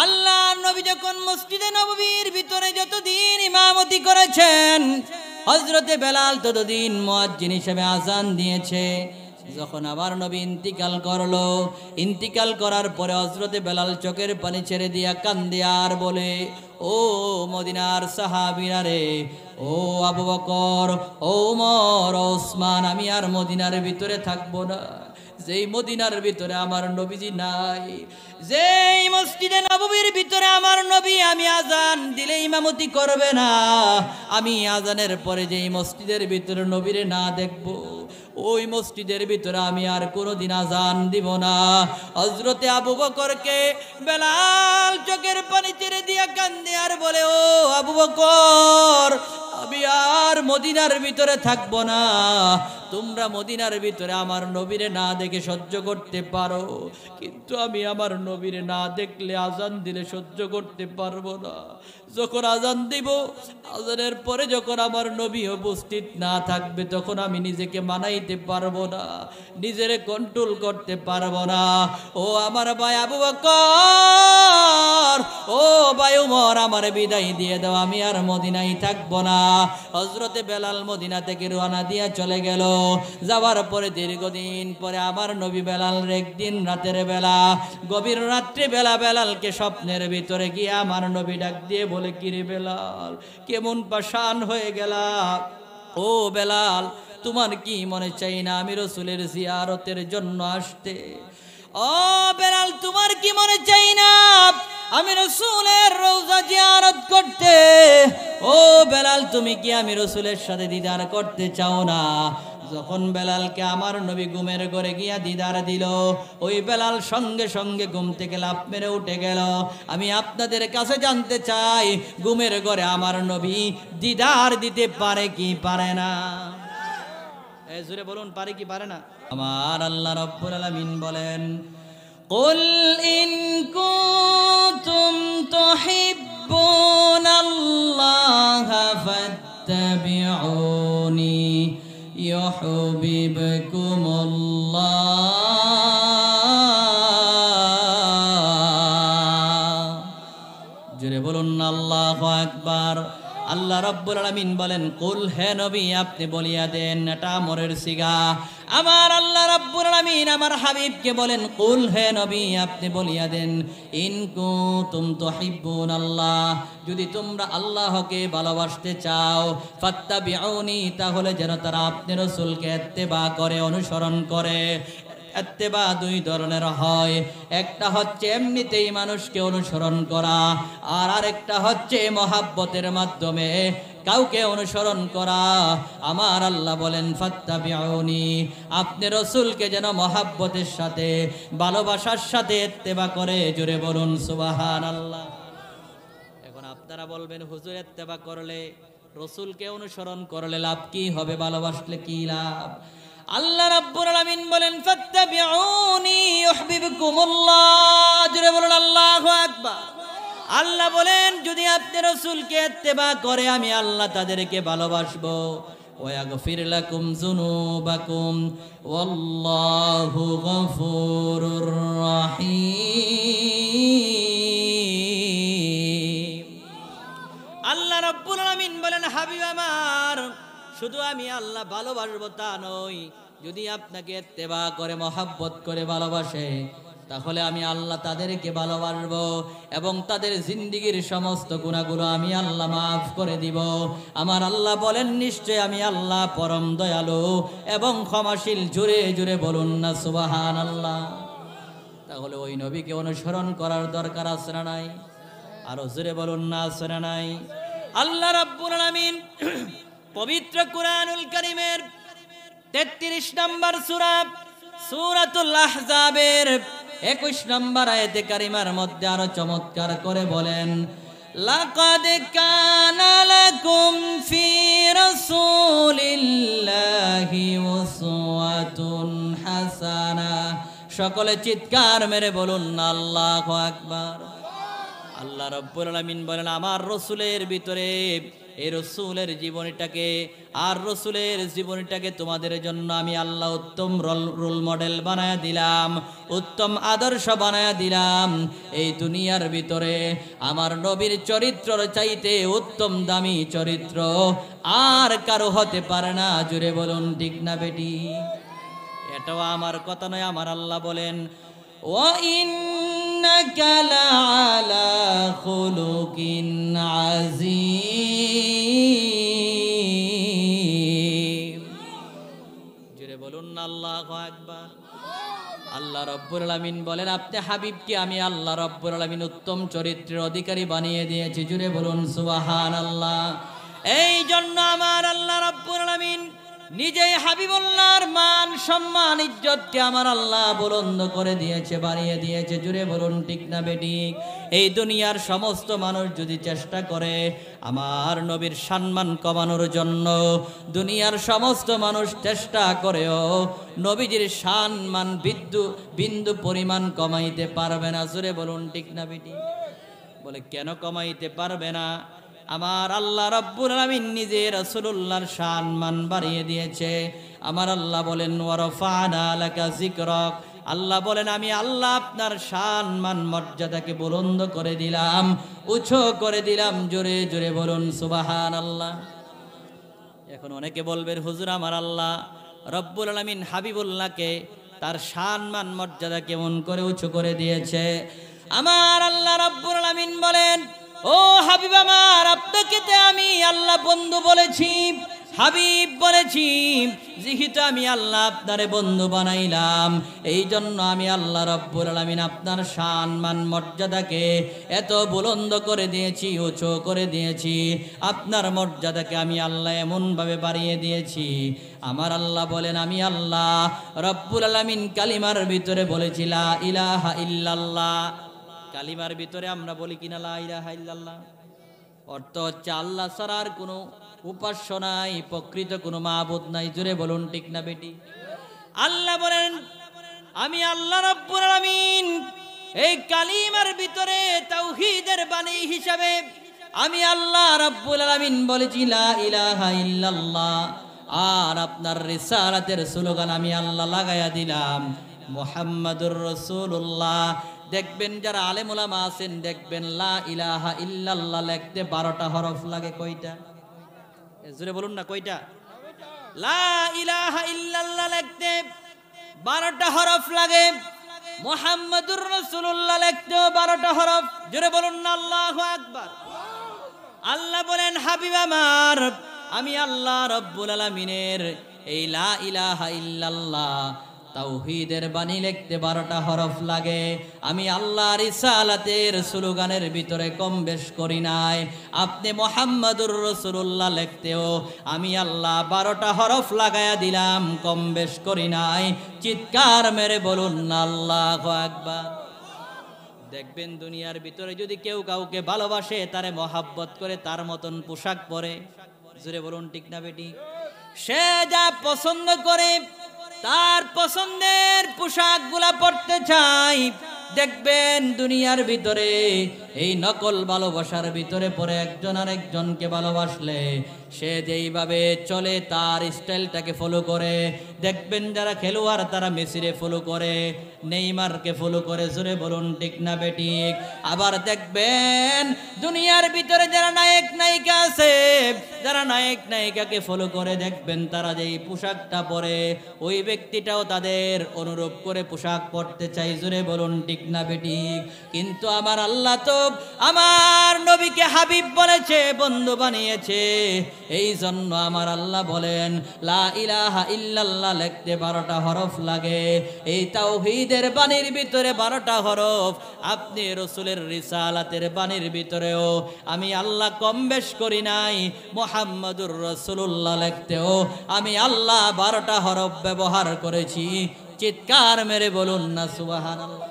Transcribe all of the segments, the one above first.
আল্লাহর নবী যখন মসজিদে নববীর ভিতরে যতদিন ইমামতি করেছেন, হযরতে বেলাল ততদিন মুয়াজ্জিন হিসেবে আযান দিয়েছে। যখন আমার নবী ইন্তিকাল করলো, ইন্তিকাল করার পরে হযরতে বেলাল চোখের পানি ছেড়ে দিয়া কান্দে আর বলে, ও মদিনার সাহাবীরা রে, ও আবু বকর, ও ওমর, ও ওসমান, আমি আর মদিনার ভিতরে থাকবো না। যেই মদিনার ভিতরে আমার নবীজি নাই, যেই মসজিদে নববীর ভিতরে আমার নবী আমি আজান দিলে ইমামতি করবে না, আমি আজানের পরে যেই মসজিদের ভিতরে নবীরে না দেখব, ওই মসজিদের ভিতরে আমি আর কোনোদিন আজান দিব না। হযরতে আবু বকরকে বেলাল চোখের পানি ছেড়ে দিয়া কান্দে আর বলে, ও আবু বকর, আমি আর মদিনার ভিতরে থাকবো না। তোমরা মদিনার ভিতরে আমার নবীরে না দেখে সহ্য করতে পারো, কিন্তু আমি আমার নবীরে না দেখলে আজান দিলে সহ্য করতে পারবো না। যখন আজান দিব, আজানের পরে যখন আমার নবী উপস্থিত না থাকবে, তখন আমি নিজেকে মানাইতে পারবো না, নিজেরে কন্ট্রোল করতে পারবো না। ও আমার ভাই আবু বকর, ও ভাই ওমর, আমার বিদায় দিয়ে দাও, আমি আর মদিনায় থাকবো না। হযরতে বেলাল মদিনা থেকে রওনা দিয়া চলে গেল। যাওয়ার পরে দীর্ঘদিন পরে আমার নবী বেলাল একদিন রাতের বেলা, গভীর রাত্রে বেলা বেলালকে স্বপ্নের ভিতরে গিয়ে আমার নবী ডাক দিয়ে বলে, কিরে বেলাল, কেমন পাষাণ হয়ে গেলা? ও বেলাল, তোমার কি মনে চাই না আমি রাসূলের জিয়ারতের জন্য আসতে? ও বেলাল, তোমার কি মনে চাই না আমি রাসূলের রওজা জিয়ারত করতে? ও বেলাল, তুমি কি আমি রাসূলের সাথে দিদার করতে চাও না? যখন বেলালকে আমার নবী ঘুমের ঘরে গিয়া দিদার দিল, ওই বেলাল সঙ্গে সঙ্গে ঘুম থেকে লাফ মেরে উঠে গেল। আমি আপনাদের কাছে জানতে চাই, ঘুমের ঘরে আমার নবী দিদার দিতে পারে কি পারে না? জোরে বলুন, পারে কি পারে না? আমার আল্লাহ রাব্বুল আলামিন বলেন, কুল ইন কুনতুম তুহিব্বুনাল্লাহা ফাত্তাবিউনি ইউহিব্বুকুমুল্লাহ। জোরে বলুন আল্লাহু আকবার। আল্লাহ রাব্বুল আলামিন বলেন, কুল, হে নবী আপনি বলিয়া দেন। এটা আমরের সিগা। আমার আল্লাহ রাব্বুল আলামিন আমার হাবিবকে বলেন, কুল, হে নবী আপনি বলিয়া দেন, ইন কুনতুম তুহিব্বুনাল্লাহ, যদি তোমরা আল্লাহকে ভালোবাসতে চাও, ফাত্তাবিউনি, তাহলে যেন তারা আপনি রাসূলকে ইত্তেবা করে, অনুসরণ করে। ইত্তেবা দুই ধরনের হয়, একটা হচ্ছে এমনিতেই মানুষকে অনুসরণ করা, আর আরেকটা হচ্ছে মহাব্বতের মাধ্যমে কাউকে অনুসরণ করা। আমার আল্লাহ বলেন, ফাত্তাবিউনি, আপনি রাসূলকে যেন মহাব্বতের সাথে, ভালোবাসার সাথে ইত্তেবা করে। জোরে বলুন সুবহানাল্লাহ। এখন আপনারা বলবেন, হুজুর ইত্তেবা করলে, রাসূলকে অনুসরণ করলে লাভ কি হবে, ভালোবাসলে কি লাভ? আল্লাহ রাব্বুল আলামিন বলেন, ফাত্তাবিউনি ইউহিব্বুকুমুল্লাহ। জোরে বলুন আল্লাহু আকবার। আল্লাহ বলেন, যদি আপনি রাসূলকে ইত্তেবা করে, আমি আল্লাহ তাদেরকে ভালোবাসবো। ওয়া ইয়াগফির লাকুম যুনুবাকুম ওয়াল্লাহু গফুরুর রহিম। আল্লাহ রাব্বুল আলামিন বলেন, হাবিব আমার, শুধু আমি আল্লাহ ভালোবাসবো তা নয়, যদি আপনাকে ইত্তেবা করে, মহাব্বত করে ভালোবাসে, তাহলে আমি আল্লাহ তাদেরকে ভালোবাসবো এবং তাদের জিন্দেগীর সমস্ত গুনাহগুলো আমি আল্লাহ মাফ করে দিব। আমার আল্লাহ বলেন, নিশ্চয় আমি আল্লাহ পরম দয়ালু এবং ক্ষমাশীল। জোরে জোরে বলুন না সুবহানাল্লাহ। তাহলে ওই নবীকে অনুসরণ করার দরকার আছে না নাই? আরো জোরে বলুন না, আছে না নাই? আল্লাহ রাব্বুল আলামিন পবিত্র কুরআনুল কারীমের 33 নম্বর সূরা, সূরাতুল আহজাবের 21 নম্বর আয়াতে কারিমার মধ্যে আরো চমৎকার করে বলেন, লাকাদ কানা লাকুম ফি রাসূলিল্লাহি উসওয়াতুন হাসানাহ। সকলে চিৎকার মেরে বলুন আল্লাহু আকবার। আল্লাহ রাব্বুল আলামিন বলেন, আমার রাসূলের ভিতরে এই রসুলের জীবনীটাকে আর রসুলের জীবনীটাকে তোমাদের জন্য আমি আল্লাহ উত্তম রোল মডেল বানায়া দিলাম, উত্তম আদর্শ বানায়া দিলাম। এই দুনিয়ার ভিতরে আমার নবীর চরিত্রর চাইতে উত্তম দামি চরিত্র আর কারো হতে পারে না। জুড়ে বলুন ঠিক না বেটি? এটাও আমার কথা নয়, আমার আল্লাহ বলেন وَإِنَّكَ لَعَلَى خُلُقٍ عَظِيمٍ। জোরে বলুন আল্লাহু আকবার। আল্লাহ রাব্বুল আলামিন বলেন আপনি হাবিবকে আমি আল্লাহ রাব্বুল আলামিন উত্তম চরিত্রের অধিকারী বানিয়ে দিয়েছি। জোরে বলুন সুবহানাল্লাহ। এই জন্য আমার আল্লাহ রাব্বুল আলামিন নিজেই হাবিবুল্লাহর মান সম্মান ইজ্জতকে আমার আল্লাহ বুলন্দ করে দিয়েছে, বাড়িয়ে দিয়েছে। জুড়ে বলুন ঠিক না বেটি? এই দুনিয়ার সমস্ত মানুষ যদি চেষ্টা করে আমার নবীর সম্মান কমানোর জন্য, দুনিয়ার সমস্ত মানুষ চেষ্টা করেও নবীজির সম্মান বিন্দু পরিমাণ কমাইতে পারবে না। জুড়ে বলুন ঠিক না বেটি? বলে কেন কমাইতে পারবে না? আমার আল্লাহ রাব্বুল আলামিন নিজে রাসূলুল্লাহর সম্মান বাড়িয়ে দিয়েছে। আমার আল্লাহ বলেন ওয়ারফা'না লাকা যিকরাক। আল্লাহ বলেন আমি আল্লাহ আপনার সম্মান মর্যাদাকে বুলন্দ করে দিলাম, উঁচু করে দিলাম। জোরে জোরে বলুন সুবহানাল্লাহ। এখন অনেকে বলবেন হুজুর আমার আল্লাহ রাব্বুল আলামিন হাবিবুল্লাহকে তার সম্মান মর্যাদা কেমন করে উঁচু করে দিয়েছে? আমার আল্লাহ রাব্বুল আলামিন বলেন ও হাবিব আমার, আপনাকে তো আমি আল্লাহ বন্ধু বলেছি, হাবিব বলেছি। যেহেতু আমি আল্লাহ আপনারে বন্ধু বানাইলাম, এই জন্য আমি আল্লাহ রাব্বুল আলামিন আপনার সম্মান মর্যাদাকে এত বুলন্দ করে দিয়েছি, উঁচু করে দিয়েছি। আপনার মর্যাদাকে আমি আল্লাহ এমনভাবে বাড়িয়ে দিয়েছি। আমার আল্লাহ বলেন আমি আল্লাহ রাব্বুল আলামিন কালিমার ভিতরে বলেছি লা ইলাহা ইল্লাল্লাহ। কালিমার ভিতরে আমরা বলি কিনা লা ইলাহা ইল্লাল্লাহ? অর্থ হচ্ছে আল্লাহ ছাড়া আর কোনো উপাস্য নাই, প্রকৃত কোনো মাবুদ নাই। জোরে বলুন ঠিক না বেটি? আল্লাহ বলেন আমি আল্লাহ রাব্বুল আলামিন এই কালিমার ভিতরে তাওহীদের বাণী হিসাবে আমি আল্লাহ রাব্বুল আলামিন বলেছি লা ইলাহা ইল্লাল্লাহ। আর আপনার রিসালাতের স্লোগান আমি আল্লাহ লাগায়া দিলাম মুহাম্মাদুর রাসূলুল্লাহ। দেখবেন যারা আলেম ওলামা আছেন দেখবেন লা ইলাহা ইল্লাল্লাহ লিখতে 12টা হরফ লাগে। কয়টা? জোরে বলুন না কয়টা? লা ইলাহা ইল্লাল্লাহ লিখতে 12টা হরফ লাগে। মুহাম্মাদুর রাসূলুল্লাহ লিখতে 12টা হরফ। জোরে বলুন না আল্লাহু আকবার। আল্লাহ বলেন হাবিব আমার আমি আল্লাহ রাব্বুল আলামিনের এই লা ইলাহা ইল্লাল্লাহ তাওহীদের বাণী লিখতে 12টা হরফ লাগে। আমি আল্লাহ রিসালাতের স্লোগানের ভিতরে কম বেশ করি নাই। আপনি মুহাম্মাদুর রাসূলুল্লাহ লিখতেও আমি আল্লাহ 12টা হরফ লাগায়া দিলাম, কম বেশ করি নাই। চিৎকার মেরে বলুন না আল্লাহু আকবার। দেখবেন দুনিয়ার ভিতরে যদি কেউ কাউকে ভালোবাসে, তারে মহাব্বত করে, তার মতন পোশাক পরে। জোরে বলুন ঠিক না বেটি? সে যা পছন্দ করে তার পছন্দের পোশাকগুলা পরতে চাই। দেখবেন দুনিয়ার ভিতরে এই নকল ভালোবাসার ভিতরে পরে একজন আরেকজনকে ভালোবাসলে সে যেইভাবে চলে তার স্টাইলটাকে ফলো করে। দেখবেন যারা খেলোয়াড় তারা মেসিরে ফলো করে, নেইমারকে ফলো করে। জোরে বলুন ঠিক না বেঠিক? আবার দেখবেন দুনিয়ার ভিতরে যারা নায়ক নায়িকা আছে, যারা নায়ক নায়িকাকে ফলো করে, দেখবেন তারা যেই পোশাকটা পরে ওই ব্যক্তিটাও তাদের অনুরূপ করে পোশাক পরতে চাই। জোরে বলুন ঠিক না বেঠিক? কিন্তু আমার আল্লাহ তো আমার নবীকে হাবিব বলেছে, বন্ধু বানিয়েছে। এই জন্য আমার আল্লাহ বলেন লা ইলাহা ইল্লাল্লাহ লিখতে 12টা হরফ লাগে। এই তাওহীদের বাণীর ভিতরে 12টা হরফ। আপনি রাসূলের রিসালাতের বাণীর ভিতরেও আমি আল্লাহ কম বেশ করি নাই। মুহাম্মাদুর রাসূলুল্লাহ লিখতেও আমি আল্লাহ 12টা হরফ ব্যবহার করেছি। চিৎকার মেরে বলুন না সুবহানাল্লাহ।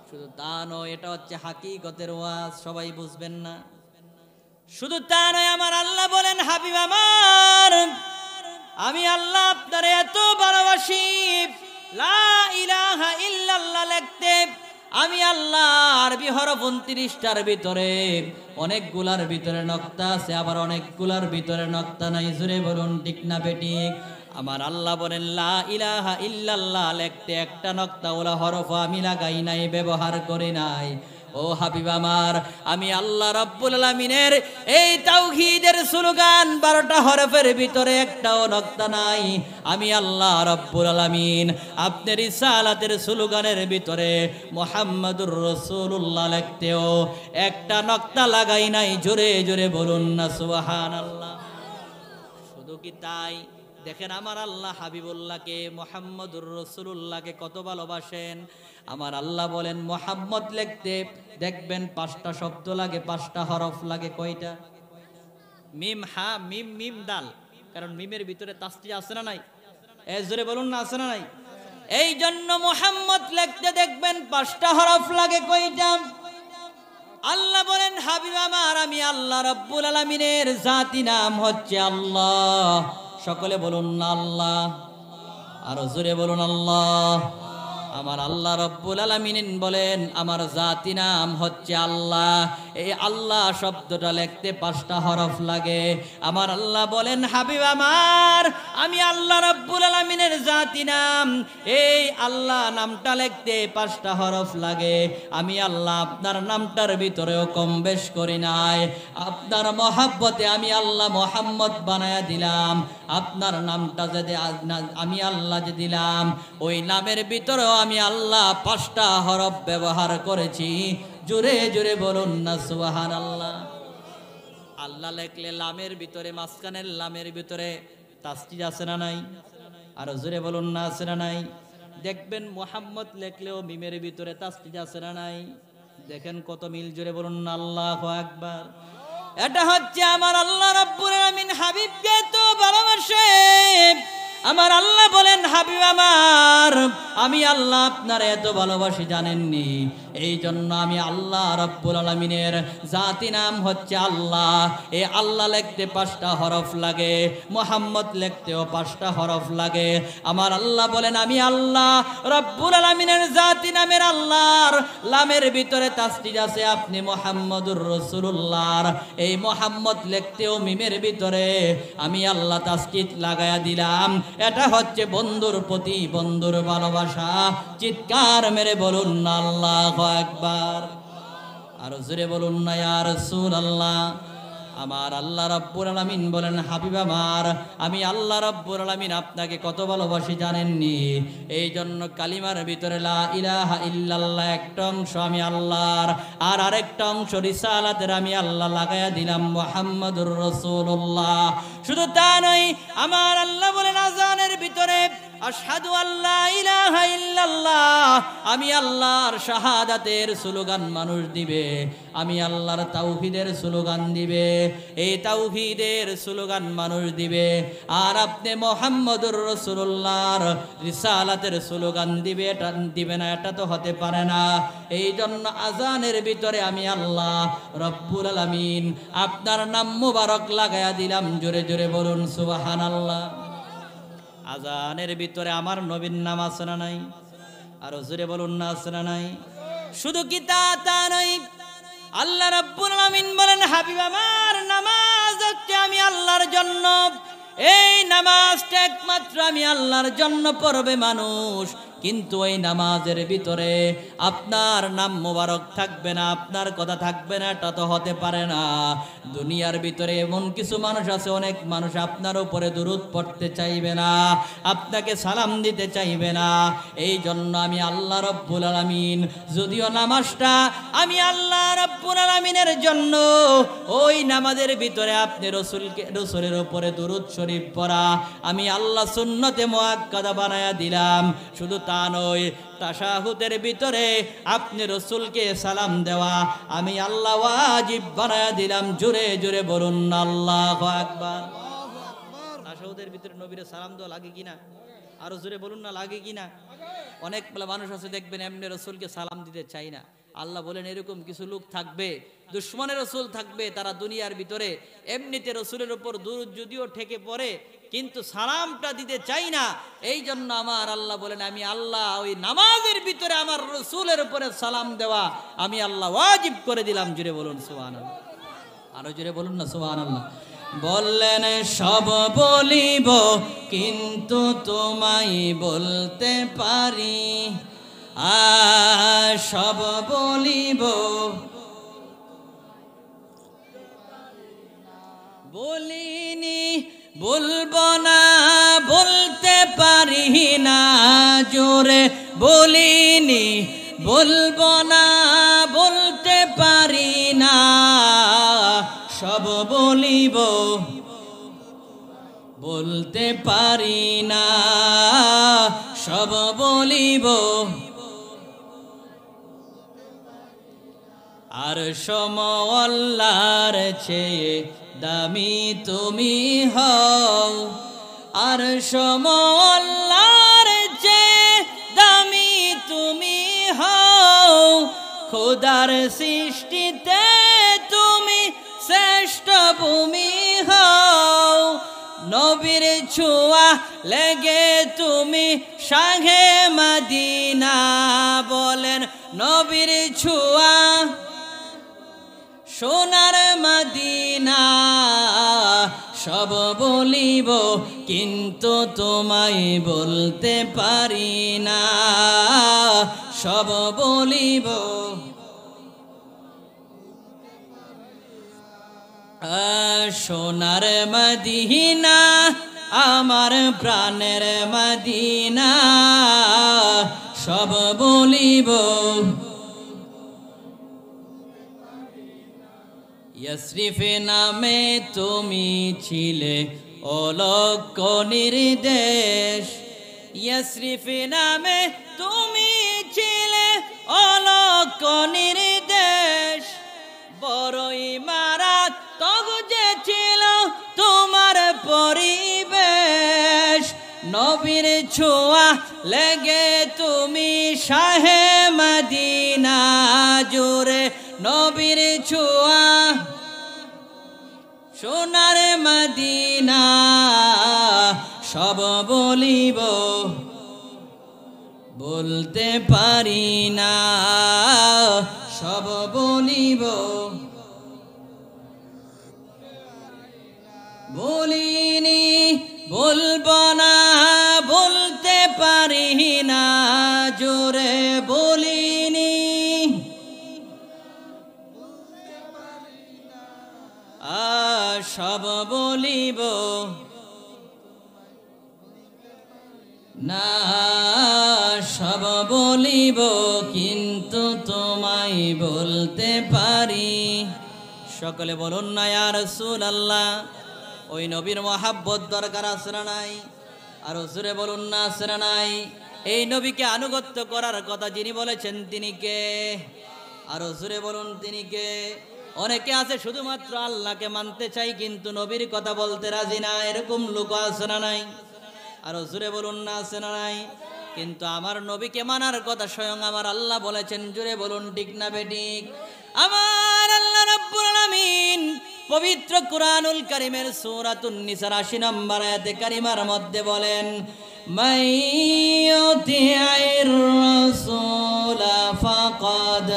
শুধু তা নয়, এটা হচ্ছে হাকিকতের ওয়াজ, সবাই বুঝবেন না। শুধু তা নয়, আমার আল্লাহ বলেন হাবিব আমার আমি আল্লাহ আপনারে এত ভালোবাসি। লা ইলাহা ইল্লাল্লাহ লিখতে আমি আল্লাহ আরবি হরফ 29টার ভিতরে অনেকগুলার ভিতরে নক্তা আছে, আবার অনেকগুলার ভিতরে নক্তা নাই। জোরে বলুন ঠিক না বেঠিক? আমার আল্লাহ বলেন লা ইলাহা ইল্লাল্লাহ লিখতে একটা নক্তা ওলা হরফ আমি লাগাই নাই, ব্যবহার করি নাই। ও হাবিব আমার, আমি আল্লাহ রাব্বুল আলামিনের এই তাওহীদের স্লোগান 12টা হরফের ভিতরে একটাও নক্তা নাই। আমি আল্লাহ রাব্বুল আলামিন আপনার রিসালাতের স্লোগানের ভিতরে মুহাম্মাদুর রাসূলুল্লাহ লিখতেও একটা নক্তা লাগাই নাই। জোরে জোরে বলুন না সুবহানাল্লাহ। শুধু কি তাই? দেখেন আমার আল্লাহ হাবিবুল্লাহকে মুহাম্মাদুর রাসূলুল্লাহকে কত ভালোবাসেন। আমার আল্লাহ বলেন মুহাম্মদ লিখতে দেখবেন 5টা শব্দ লাগে, 5টা হরফ লাগে। কয়টা? মিম, হা, মিম, মিম, দাল। কারণ মিমের ভিতরে তাসদিদ আছে না নাই? জোরে বলুন না, আছে না নাই? এই জন্য মুহাম্মদ লিখতে দেখবেন 5টা হরফ লাগে। কয়টা? আল্লাহ বলেন হাবিব আমার, আমি আল্লাহ রাব্বুল আলামিনের জাতি নাম হচ্ছে আল্লাহ। সকলে বলুন না আল্লাহ, আরো জোরে বলুন আল্লাহ। আমার আল্লাহ রাব্বুল আলামিন বলেন আমার জাতি নাম হচ্ছে আল্লাহ। এই আল্লাহ শব্দটা লিখতে 5টা হরফ লাগে। আমার আল্লাহ বলেন হাবিব আমার, আমি আল্লাহ রাব্বুল আলামিনের জাতি নাম, এই আল্লাহ নামটা লিখতে 5টা হরফ লাগে। আমি আল্লাহ আপনার নামটার ভিতরেও কম বেশ করি নাই। আপনার মহাব্বতে আমি আল্লাহ মুহাম্মদ বানায়া দিলাম। আপনার নামটা যদি আমি আল্লাহ যে দিলাম, ওই নামের ভিতরেও আমি আল্লাহ 5টা হরফ ব্যবহার করেছি। জোরে জোরে বলুন না সুবহানাল্লাহ। আল্লাহ লেখলে লামের ভিতরে, মাঝখানের লামের ভিতরে তাসদিদ আছে না নাই? আরো জোরে বলুন না, আছে না নাই? দেখবেন মুহাম্মদ লেখলেও মিমের ভিতরে তাসদিদ আছে না নাই? দেখেন কত মিল। জোরে বলুন না আল্লাহু আকবার। এটা হচ্ছে আমার আল্লাহ রাব্বুল আলামিন হাবিবকে তো ভালোবাসে। আমার আল্লাহ বলেন হাবিব আমার, আমি আল্লাহ আপনার এত ভালোবাসি জানেননি। এই জন্য আমি আল্লাহ রাব্বুল আলামিনের জাতি নাম হচ্ছে আল্লাহ। এই আল্লাহ লিখতে 5টা হরফ লাগে, মুহাম্মদ লিখতেও 5টা হরফ লাগে। আমার আল্লাহ বলেন আমি আল্লাহ রাব্বুল আলামিনের জাতি নামের আল্লাহর লামের ভিতরে তাসদিদ আছে। আপনি মুহাম্মাদুর রাসূলুল্লাহর এই মুহাম্মদ লিখতেও মিমের ভিতরে আমি আল্লাহ তাসদিদ লাগায়া দিলাম। এটা হচ্ছে বন্ধুর প্রতি বন্ধুর ভালোবাসা। চিৎকার মেরে বলুন না আল্লাহু আকবার। আর জোরে বলুন না ইয়া রাসূলুল্লাহ। আমার আল্লাহ রাব্বুল আলামিন বলেন হাবিব আমার, আমি আল্লাহ রাব্বুল আলামিন আপনাকে কত ভালোবাসি জানেননি। এই জন্য কালিমার ভিতরে লা ইলাহা ইল্লাল্লাহ একটা অংশ আমি আল্লাহর, আর আরেকটা অংশ রিসালাতের আমি আল্লাহ লাগায়া দিলাম মুহাম্মাদুর রাসূলুল্লাহ। শুধু তা নয়, আমার আল্লাহ বলেন আযানের ভিতরে আশহাদু আল্লা ইলাহা ইল্লাল্লাহ, আমি আল্লাহর শাহাদাতের স্লোগান মানুষ দিবে, আমি আল্লাহর তাওহীদের স্লোগান দিবে। এই তাওহীদের স্লোগান মানুষ দিবে, আর আপনি মুহাম্মদুর রাসূলুল্লাহর রিসালাতের স্লোগান দিবে, এটা দিবে না, এটা তো হতে পারে না। এই জন্য আযানের ভিতরে আমি আল্লাহ রব্বুল আলামিন আপনার নাম মুবারক লাগায়া দিলাম। জোরে জোরে বলুন সুবহানাল্লাহ। আযানের ভিতরে আমার নবীর নাম আছে না নাই? আর জোরে বলুন না, আছে না নাই? শুধু কি তা নয়, আল্লাহ রাব্বুল আলামিন বলেন হাবিব আমার, নামাজ হচ্ছে আমি আল্লাহর জন্য। এই নামাজটা একমাত্র আমি আল্লাহর জন্য পড়বে মানুষ। কিন্তু ওই নামাজের ভিতরে আপনার নাম মোবারক থাকবে না, আপনার কথা থাকবে না, এটা তো হতে পারে না। দুনিয়ার ভিতরে এমন কিছু মানুষ আছে, অনেক মানুষ আপনার উপরে দুরূদ পড়তে চাইবে না, আপনাকে সালাম দিতে চাইবে না। এই জন্য আমি আল্লাহ রব্বুল আলামিন, যদিও নামাজটা আমি আল্লাহ রব্বুল আলামিনের জন্য, ওই নামাজের ভিতরে আপনি রসুলের উপরে দুরূদ শরীফ পড়া আমি আল্লাহ সুন্নতে মুআক্কাদা বানায়া দিলাম। শুধু তা নয়, তাশাহুদের ভিতরে আপনি রসুলকে সালাম দেওয়া আমি আল্লাহ ওয়াজিব বানায়া দিলাম। জোরে জোরে বলুন আল্লাহু আকবার। তাশাহুদের ভিতরে নবীর সালাম দেওয়া লাগে কিনা? আরো জোরে বলুন না, লাগে কিনা? অনেক মানুষ আছে দেখবেন এমনি রসুলকে সালাম দিতে চাই না। আল্লাহ বলেন এরকম কিছু লোক থাকবে, দুশমনের রসুল থাকবে, তারা দুনিয়ার ভিতরে এমনিতে রসুলের উপর দুরূদ যদিও ঠেকে পড়ে, কিন্তু সালামটা দিতে চাই না। এই জন্য আমার আল্লাহ বলেন, আমি আল্লাহ ওই নামাজের ভিতরে আমার রসুলের উপরে সালাম দেওয়া আমি আল্লাহ ওয়াজিব করে দিলাম। জুড়ে বলুন সুবহানাল্লাহ, আরো জুড়ে বলুন না সুবহানাল্লাহ। বললেন সব বলিব কিন্তু তোমায় বলতে পারি, সব বলিব বলিনি, বলবো না বলতে পারি না, জোরে বলিনি বলবো না বলতে পারি না, সব বলিব বলতে পারি না, সব বলিব। আর সমআল্লাহর চেয়ে দামি তুমি হও, আর সমআল্লাহর চেয়ে দামি তুমি হও, খোদার সৃষ্টিতে তুমি শ্রেষ্ঠ ভূমি হও, নবীর ছোঁয়া লেগে তুমি শাহে মদিনা। বলেন নবীর ছোঁয়া সোনার মদিনা, সব বলিব কিন্তু তোমায় বলতে পারি না, সব বলিব। সোনার মদিনা আমার প্রাণের মদিনা, সব বলিব। ইয়াসরিফ নামে তুমি ছিলে অলৌক নির্দেশ, ইয়াসরিফ নামে তুমি ছিলে অলৌক নির্দেশ, বড়ই মারাত্মক যে ছিল তোমার পরিবেশ, নবীর ছোঁয়া লেগে তুমি শাহে মদিনা, জোরে নবীর ছোঁয়া সোনার মদিনা, সব বলিব বলতে পারি না, সব বলিব বলিনি, বলবো না বলতে পারি না, জোরে বলিনি, সব বলিব না, সব বলিব কিন্তু তোমায় বলতে পারি। সকলে বলুন না ইয়া রাসূলুল্লাহ, ওই নবীর মহাব্বত দরকার আছে না নাই? আর জোরে বলুন না আছে না নাই? এই নবীকে আনুগত্য করার কথা যিনি বলেছেন তিনি কে? আর জোরে বলুন তিনি কে? অনেকে আছে শুধুমাত্র আল্লাহকে মানতে চাই কিন্তু নবীর কথা বলতে রাজি না, এরকম লোক আছে না নাই? আর জোরে বলুন না আছে না নাই? কিন্তু আমার নবীকে মানার কথা স্বয়ং আমার আল্লাহ বলেছেন, জোরে বলুন ঠিক না বেঠিক? আমার আল্লাহ রাব্বুল আলামিন পবিত্র কুরআনুল কারীমের সূরাতুন নিসার ৮০ নম্বর আয়াতে কারিমার মধ্যে বলেন, মাইয়ুতি'আইর রাসূল ফাকাদ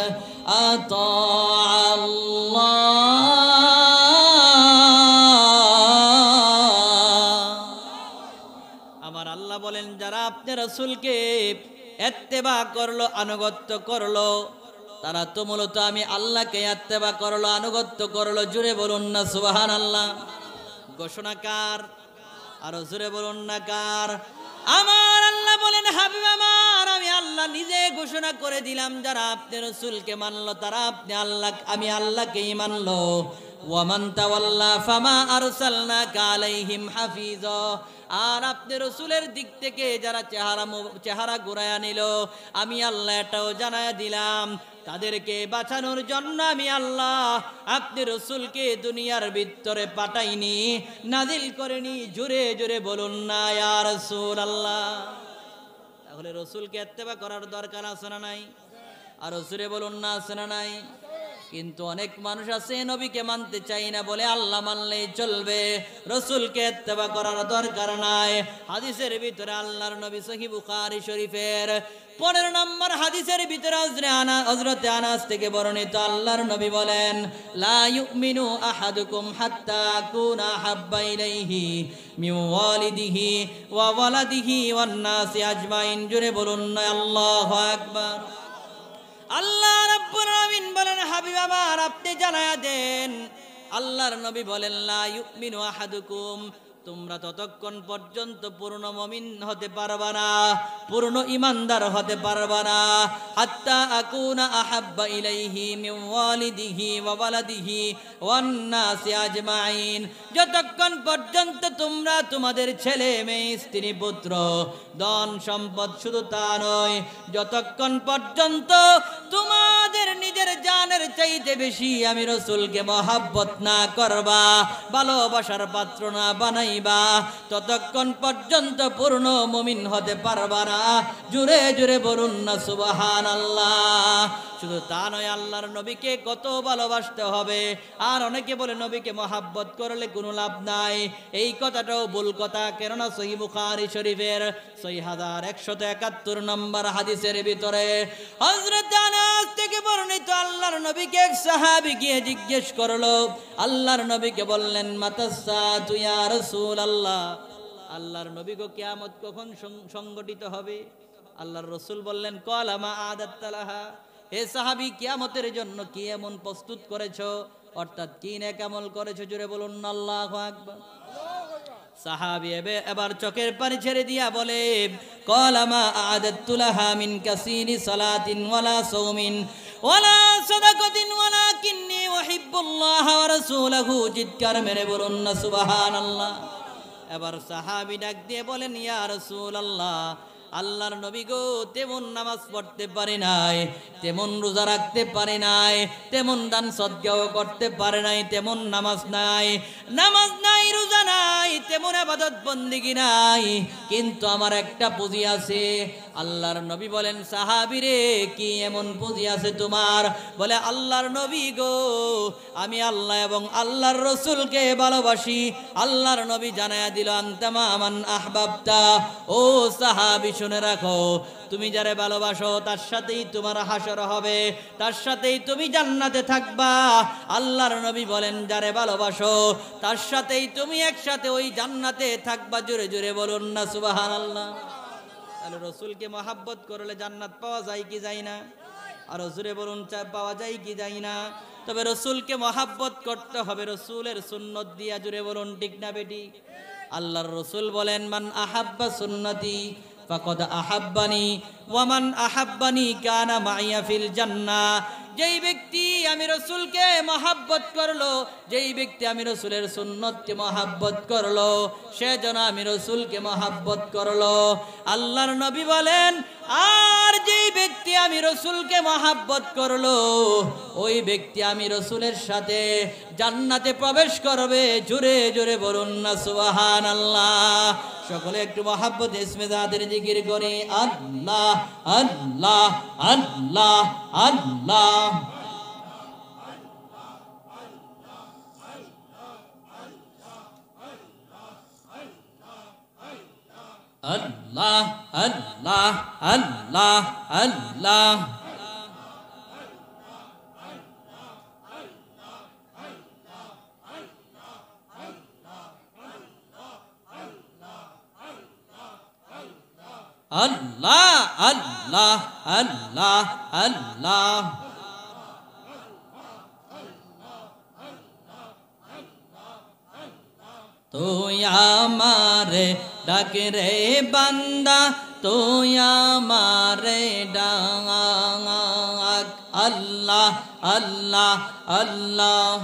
আতাআল্লাহ। আমার আল্লাহ বলেন যারা আপনি রাসূলকে ইত্তেবা করলো, আনুগত্য করলো, তারা তো মূলত আমি আল্লাহকে ইত্তেবা করলো, আনুগত্য করলো। জুড়ে বলুন না সুবহানাল্লাহ। ঘোষণাকার আর জুড়ে বলুন না কার? আমার আল্লাহ বলেন, হাবিব আমার আমি আল্লাহ নিজে ঘোষণা করে দিলাম যারা আপনি রাসূলকে মানলো তারা আপনি আল্লাহ, আমি আল্লাহকেই মানলো। ওয়ামান তাওয়াল্লা ফামা আরসালনাকা আলাইহিম হাফিজা। আর আপনি রসুলের দিক থেকে যারা চেহারা ঘুরায়া নিল আমি আল্লাহ এটাও জানায়া দিলাম তাদেরকে বাঁচানোর জন্য আমি আল্লাহ আপনি রসুলকে দুনিয়ার ভিতরে পাঠাইনি, নাজিল করেনি। জোরে জোরে বলুন না ইয়া রাসূলুল্লাহ। তাহলে রসুলকে ইত্তেবা করার দরকার আছে না নাই? আর জোরে বলুন না আছে না নাই? কিন্তু অনেক মানুষ আছে নবীকে মানতে চাই না, বলে আল্লাহ মানলেই চলবে, রসুলকে ইত্তেবা করার দরকার নাই। হাদিসের ভিতরে আল্লাহর নবী সহিহ বুখারী শরীফের 15 নম্বর হাদিসের ভিতরে হযরতে আনাস থেকে বর্ণিত, আল্লাহর নবী বলেন, লা ইউমিনু আহাদুকুম হাত্তা আকুনা হাব্বা ইলাইহি মিন ওয়ালিদিহি ওয়া ওয়ালাদিহি ওয়ান নাসি আজমাইন। জোরে বলুন না আল্লাহু আকবার। আল্লাহ রাব্বুল আলামিন বলেন, হাবিব আমার আপনি জানায়া দেন। আল্লাহর নবী বলেন, লা ইউমিনু আহাদুকুম, তোমরা ততক্ষণ পর্যন্ত পূর্ণ মুমিন হতে পারবা না, পূর্ণ ঈমানদার হতে পারবা না, হাত্তা আকুনা আহাব্বা ইলাইহি মিন ওয়ালিদিহি ওয়া ওয়ালাদিহি ওয়ান নাসি আজমাইন, যতক্ষণ পর্যন্ত তোমরা তোমাদের ছেলে মেয়ে স্ত্রী পুত্র ধন সম্পদ শুধু তা নয়, যতক্ষণ পর্যন্ত তোমাদের নিজের জানের চাইতে বেশি আমি রসুলকে মহাব্বত না করবা, ভালোবাসার পাত্র না বানাইবা, ততক্ষণ পর্যন্ত পূর্ণ মুমিন হতে পারবা না। জুড়ে জুড়ে বলুন না সুবহানাল্লাহ। শুধু তা নয়, আল্লাহর নবীকে কত ভালোবাসতে হবে। আর অনেকে বলে নবীকে মহাব্বত করলে কোনো লাভ নাই, এই কথাটাও ভুল কথা। কেননা সহিহ বুখারী শরীফের 6171 নম্বর হাদিসের ভিতরে হযরত আনাস থেকে বর্ণিত, আল্লাহর নবীকে এক সাহাবী গিয়ে জিজ্ঞেস করলো, আল্লাহর নবীকে বললেন, মাতাসসাতু ইয়া রাসূলুল্লাহ, আল্লাহর নবী গো কিয়ামত কখন সংগঠিত হবে? আল্লাহর রাসূল বললেন, ক্বালা মা আদাত্তালাহা, হে সাহাবী কিয়ামতের জন্য কি এমন প্রস্তুত করেছো, অর্থাৎ কি নেক আমল করেছো? জোরে বলুন আল্লাহু আকবার। সাহাবী এবার চোখের পানি ছেড়ে দিয়া বলে, ক্বালা মা আদাত্তুলাহা মিন কাসিরি সালাতিন ওয়ালা সাওমিন ওয়ালা সাদাকাতিন ওয়ালাকিন্নী উহিব্বুল্লাহ ওয়া রাসূলাহু। চিৎকার মেরে বলুন না সুবহানাল্লাহ। এবার সাহাবী ডাক দিয়ে বলেন, ইয়া রাসূলুল্লাহ, আল্লাহর নবী গো তেমন নামাজ পড়তে পারে নাই, তেমন রোজা রাখতে পারে নাই, তেমন দান সদকাও করতে পারে নাই, তেমন নামাজ নাই, রোজা নাই, তেমন ইবাদত বন্দেগী নাই, কিন্তু আমার একটা পুঁজি আছে। আল্লাহর নবী বলেন, সাহাবী রে কি এমন পুঁজি আছে তোমার? বলে, আল্লাহর নবী গো আমি আল্লাহ এবং আল্লাহর রাসূলকে ভালোবাসি। আল্লাহর নবী জানায়া দিল, আনতামা মান আহবাবতা, ও সাহাবী শুনে রাখো, তুমি যারে ভালোবাসো তার সাথেই তোমার হাসর হবে, তার সাথেই তুমি জান্নাতে থাকবা। আল্লাহর নবী বলেন, যারে ভালোবাসো তার সাথেই তুমি একসাথে ওই জান্নাতে থাকবা। জোরে জোরে বলুন না সুবহানাল্লাহ। তাহলে রসুলকে মহাব্বত করলে জান্নাত পাওয়া যায় কি যায় না? আর জোরে বলুন, পাওয়া যায় কি যায় না? তবে রসুলকে মহাব্বত করতে হবে রসুলের সুন্নত দিয়া। জোরে বলুন ঠিক না বেটি? আল্লাহর রসুল বলেন, মান আহাব্বা সুন্নতি ফাকাদ আহাব্বানি ওয়া মান আহাব্বানি কানা মাইয়া ফিল জান্নাহ। যেই ব্যক্তি আমি রসুলকে মহাব্বত করলো, যেই ব্যক্তি আমি রসুলের সুন্নতকে মহাব্বত করলো, সে যেন আমি রসুলকে মহাব্বত করলো। আল্লাহর নবী বলেন, আর যেই ব্যক্তি আমি রসুলকে মহাব্বত করলো, ওই ব্যক্তি আমি রসুলের সাথে জান্নাতে প্রবেশ করবে। জোরে জোরে বলুন না সুবহানাল্লাহ। সকলে একটু মহাব্বত ইসমে জাতের জিকির করে, আল্লাহ আল্লাহ আল্লাহ আল্লাহ। আল্লাহ আল্লাহ আল্লাহ আল্লাহ। আল্লাহ আল্লাহ আল্লাহ আল্লাহ। তুই আমারে ডাক রে বান্দা, তুই আমারে ডাক। আল্লাহ আল্লাহ আল্লাহ।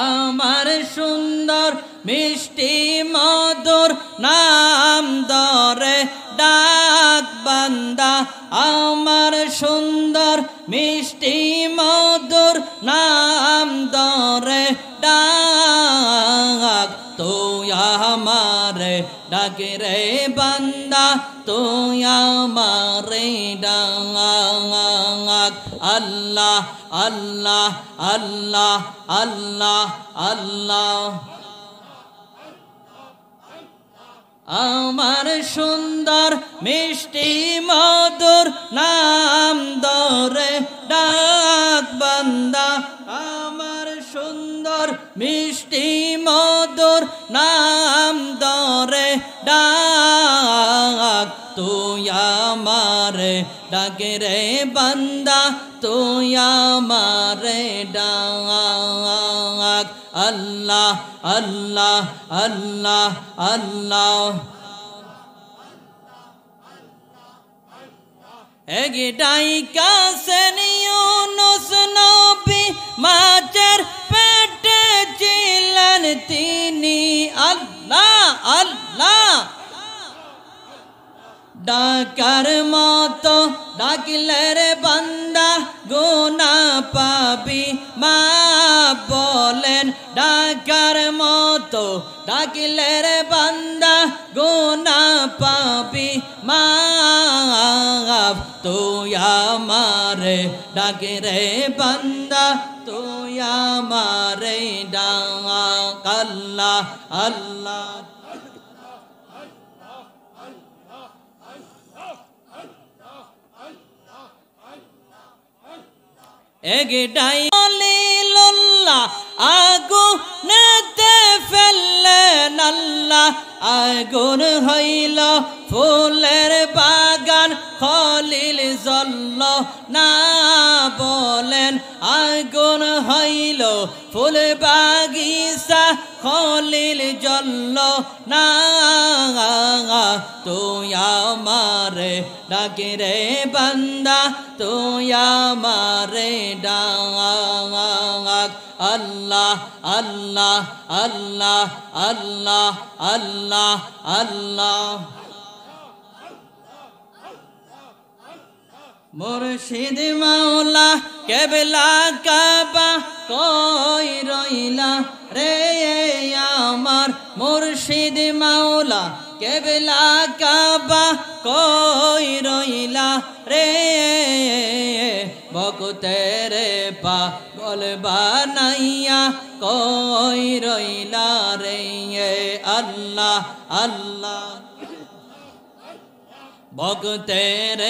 আমার সুন্দর মিষ্টি মধুর নাম ধরে ডাক বান্দা, আমার সুন্দর মিষ্টি মধুর নাম ধরে ডাক। তুই আমারে ডাক রে বান্দা, তুই আমারে ডাক। আল্লাহ আল্লাহ আল্লাহ আল্লাহ আল্লাহ আমার সুন্দর মিষ্টি মধুর নাম ধরে ডাক বান্দা আমার সুন্দর মিষ্টি মধুর নাম ধরে ডাক তুই আমারে ডাকে রে বান্দা তুই আমারে ডাক আল্লাহ আল্লাহ আল্লাহ আল্লাহ একটাই কাছেন ইউনুস নবী মাছের পেটে ছিলেন তিনি আল্লাহ আল্লাহ ডাকার মতো ডাকিলে রে বান্দা গুনাহ পাবি মা বলেন ডাকার মতো ডাকিলে রে বান্দা গুনাহ পাবি মা তুই আমারে ডাকে রে বান্দা তুই আমারে ডাক আল্লাহ আল্লাহ একটাই খলিলুল্লাহ আগুনেতে ফেললেন আল্লাহ আগুন হইল ফুলের বাগান খলিল জ্বলল না বলেন আগুন হইল ফুল বাগিচা খলিল জ্বলল না তুই আমারে ডাকে রে বান্দা তুই আমারে ডাক আল্লাহ আল্লাহ আল্লাহ আল্লাহ আল্লাহ আল্লাহ মুর্শিদ মাওলা কেবলা কাবা কই রইলা রে আমার মুর্শিদ মাওলা কেবলা কাবা কই রইলা রে ভক্তের পাগল বানাইয়া কই রইলা রে আল্লাহ আল্লাহ ভক্তের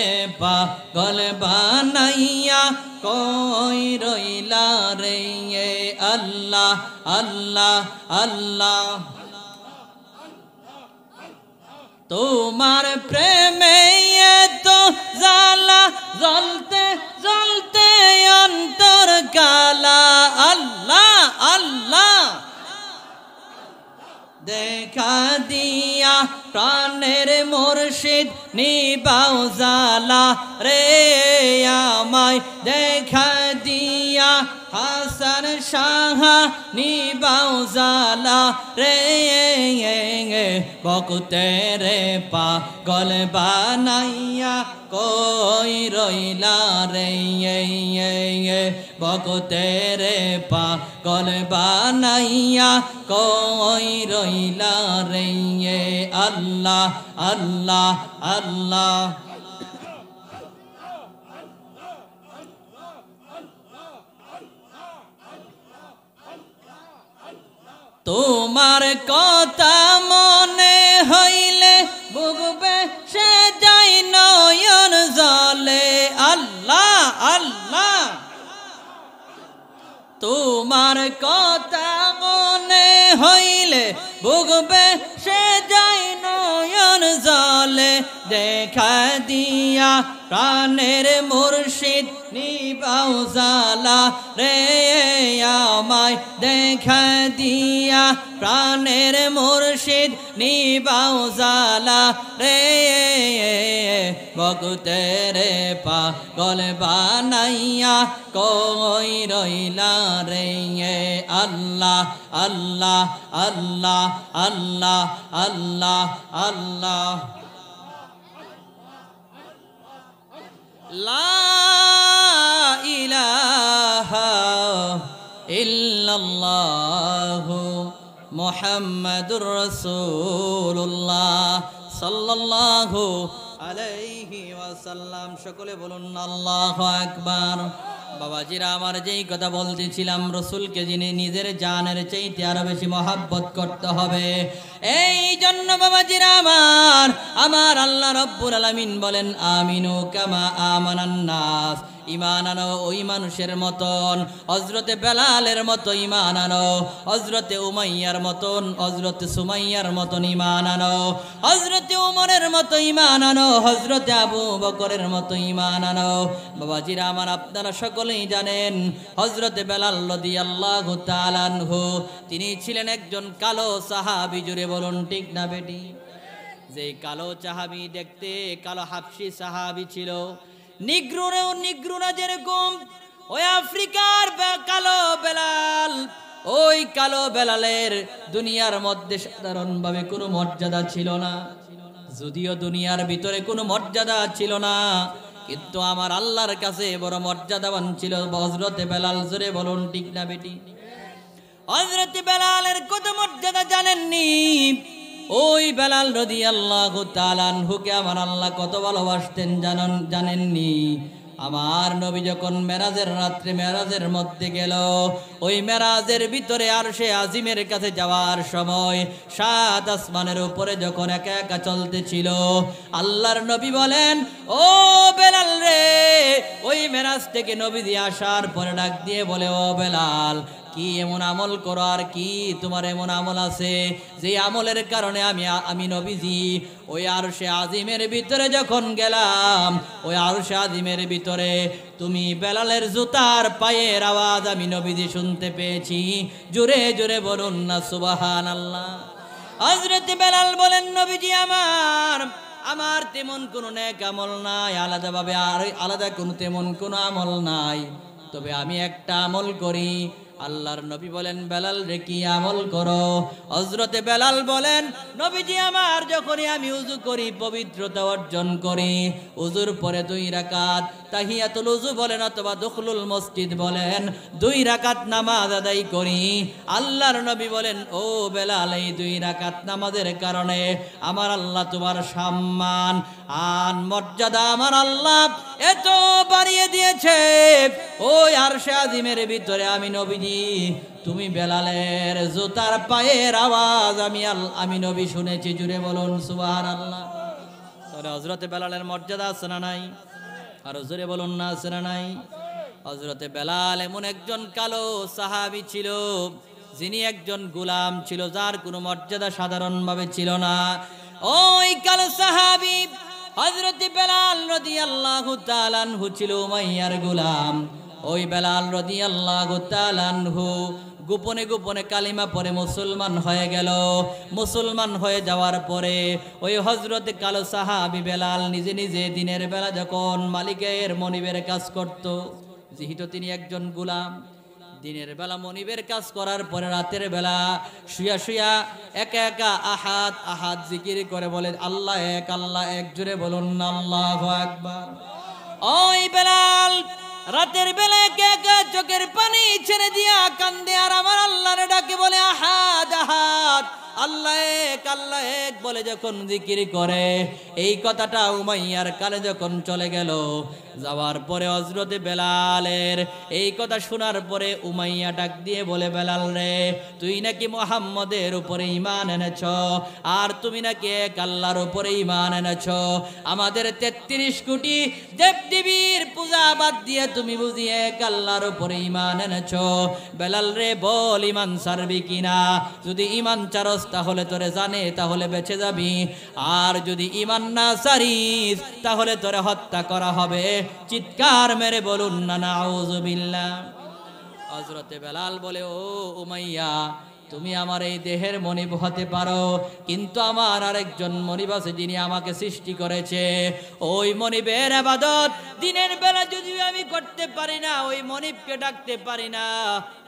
পাগল বানাইয়া কই রইলা রে আল্লাহ আল্লাহ আল্লাহ তোমার প্রেমে তো জ্বালা জ্বলতে জ্বলতে অন্তর কালা আল্লাহ আল্লাহ দেখা দিয়া প্রাণের মুর্শিদ নিবাও জ্বালা রে আমায় দেখা দিয়া হাসান শাহ নিবাও জ্বালা রে বকুতের পাগল বানাইয়া কই রইলা রে বকুতের পাগল বানাইয়া কই রইলা রে আল্লাহ আল্লাহ আল্লাহ তোমার কথা মনে হইলে বুকবে সে যাই নয়ন জলে আল্লাহ আল্লাহ তোমার কথা মনে হইলে বুকবে সে যাই নয়ন জলে দেখা দিয়া প্রাণের মুর্শিদ নিবাও জ্বালা রে আমায় দেখা দিয়া প্রাণের মুর্শিদ নিবাও জ্বালা রে ভক্তের পাগল বানাইয়া কই রইলা রে আল্লাহ আল্লাহ আল্লাহ আল্লাহ আল্লাহ আল্লাহ লা ইলাহা ইল্লাল্লাহু মুহাম্মাদুর রাসূলুল্লাহ সাল্লাল্লাহু আলাইহি ওয়াসাল্লাম। সকলে বলুন আল্লাহু আকবার। বাবাজিরা আমার যেই কথা বলতেছিলাম, রসুলকে যিনি নিজের জানের চাইতে আরো বেশি মহাব্বত করতে হবে। এই জন্য বাবাজিরা আমার আল্লাহ রব্বুল আলামিন বলেন, আমিনু কামা আমানান নাস, ঈমান আনো ওই মানুষের মতন, হযরতে বেলালের মতো ঈমান আনো, হযরতে উমাইয়ার মতন, হযরতে সুমাইয়ার মতন ঈমান আনো, হযরতে উমরের মতো ঈমান আনো, হযরতে আবু বকরের মতো ঈমান আনো। বাবাজিরা আমার আপনারা সকলেই জানেন, হযরতে বেলাল রাদিয়াল্লাহু তাআলা আনহু তিনি ছিলেন একজন কালো সাহাবী। জুড়ে বলুন ঠিক না বেটি? যে কালো সাহাবী, দেখতে কালো হাবশী সাহাবী ছিল। নিগ্রুরা যেরকম, ওই আফ্রিকার কালো বেলাল, ওই কালো বেলালের দুনিয়ার মধ্যে সাধারণভাবে কোনো মর্যাদা ছিল না। যদিও দুনিয়ার ভিতরে কোনো মর্যাদা ছিল না, কিন্তু আমার আল্লাহর কাছে বড় মর্যাদাবান ছিল হযরতে বেলাল। জোরে বলুন ঠিক না বেটি? হযরতে বেলালের কত মর্যাদা জানেননি? ওই বেলাল রাদিয়াল্লাহু তাআলা আনহুকে আমার আল্লাহ কত ভালোবাসতেন জানেননি? আমার নবী যখন মেরাজের রাত্রে মেরাজের মধ্যে গেল, ওই মেরাজের ভিতরে আরশে আজিমের কাছে যাওয়ার সময় সাত আসমানের উপরে যখন একা একা চলতেছিল, আল্লাহর নবী বলেন, ও বেলাল রে, ওই মেরাজ থেকে নবী আসার পরে ডাক দিয়ে বলে, ও বেলাল, কি এমন আমল করো, আর কি তোমার এমন আমল আছে যে আমলের কারণে আমি নবীজি ওই আরশে আজিমের ভিতরে যখন গেলাম, ওই আরশে আজিমের ভিতরে তুমি বেলালের জুতার পায়ের আওয়াজ আমি নবীজি শুনতে পেয়েছি। জোরে জোরে বলুন না সুবহানাল্লাহ। হযরত বেলাল বলেন, নবীজি আমার তেমন কোনো নেক আমল নাই, আলাদাভাবে আর আলাদা কোনো তেমন কোনো আমল নাই, তবে আমি একটা আমল করি। আল্লাহর নবী বলেন, বেলাল রে কি আমল করো? হযরতে বেলাল বলেন, নবীজি আমার যখনই আমি উযু করি, পবিত্রতা অর্জন করি, উযুর পরে 2 রাকাত তাহিয়াতুল উযু বলেন অথবা দুখলুল মসজিদ বলেন, 2 রাকাত নামাজ আদায় করি। আল্লাহর নবী বলেন, ও বেলাল, এই 2 রাকাত নামাজের কারণে আমার আল্লাহ তোমার সম্মান আর মর্যাদা আমার আল্লাহ এত বাড়িয়ে দিয়েছে। ওই আরশে আজিমের ভিতরে আমি নবীজি, তুমি বেলালের জুতার পায়ের আওয়াজ আমি নবী শুনেছি। জুড়ে বলুন সুবহানাল্লাহ। তাহলে হযরতে বেলালের মর্যাদা আছে না নাই? আর জোরে বলুন না, আছে না নাই? হযরতে বেলাল এমন একজন কালো সাহাবী ছিল, যিনি একজন গোলাম ছিল, যার কোনো মর্যাদা সাধারণভাবে ছিল না। ওই কালো সাহাবী হযরতে বেলাল রাদিয়াল্লাহু তাআলা আনহু ছিল উমাইয়ার গোলাম। ওই বেলাল রাদিয়াল্লাহু তাআলা আনহু গোপনে গোপনে কালিমা পরে মুসলমান হয়ে গেল। মুসলমান হয়ে যাওয়ার পরে ওই হযরতে কালো সাহাবী বেলাল নিজে নিজে দিনের বেলা যখন মালিকের মনিবের কাজ করত, যেহেতু তিনি একজন গোলাম, দিনের বেলা মনিবের কাজ করার পরে রাতের বেলা শুয়া শুয়া একা একা আহাদ আহাদ জিকির করে বলে, আল্লাহ এক, আল্লাহ এক। জোরে বলুন না আল্লাহু আকবার। ওই বেলাল রাতের বেলা একা একা চোখের পানি ছেড়ে দিয়া কান্দে আর আমার আল্লাহর ডাকে বলে, আহাদ আহাদ, আল্লাহ এক বলে যখন জিকির করে, এই কথাটা উমাইয়ার কানে যখন চলে গেল, যাওয়ার পরে হযরতে বেলালের এই কথা শোনার পরে উমাইয়া ডাক দিয়ে বলে, বেলাল রে, তুই নাকি মুহাম্মদের উপরে ঈমান এনেছ, আর তুমি নাকি এক আল্লাহর উপরে ঈমান এনেছ, আমাদের 33 কোটি দেবদেবীর পূজা বাদ দিয়ে তুমি বুঝি এক আল্লাহর উপরে ঈমান এনেছ। বেলাল রে, বল ঈমান ছাড়বি কিনা? যদি ঈমান ছাড়স তাহলে তোরে জানে তাহলে বেঁচে যাবি, আর যদি ঈমান না ছাড়িস তাহলে তোরে হত্যা করা হবে। চিৎকার মেরে বলুন না নাউযুবিল্লাহ। হযরতে বেলাল বলে, ও উমাইয়া, তুমি আমার এই দেহের মনিব হতে পারো, কিন্তু আমার আরেকজন মনিব আছে যিনি আমাকে সৃষ্টি করেছে। ওই মনিবের ইবাদত দিনের বেলা যদি আমি করতে পারি না, ওই মনিবকে ডাকতে পারি না।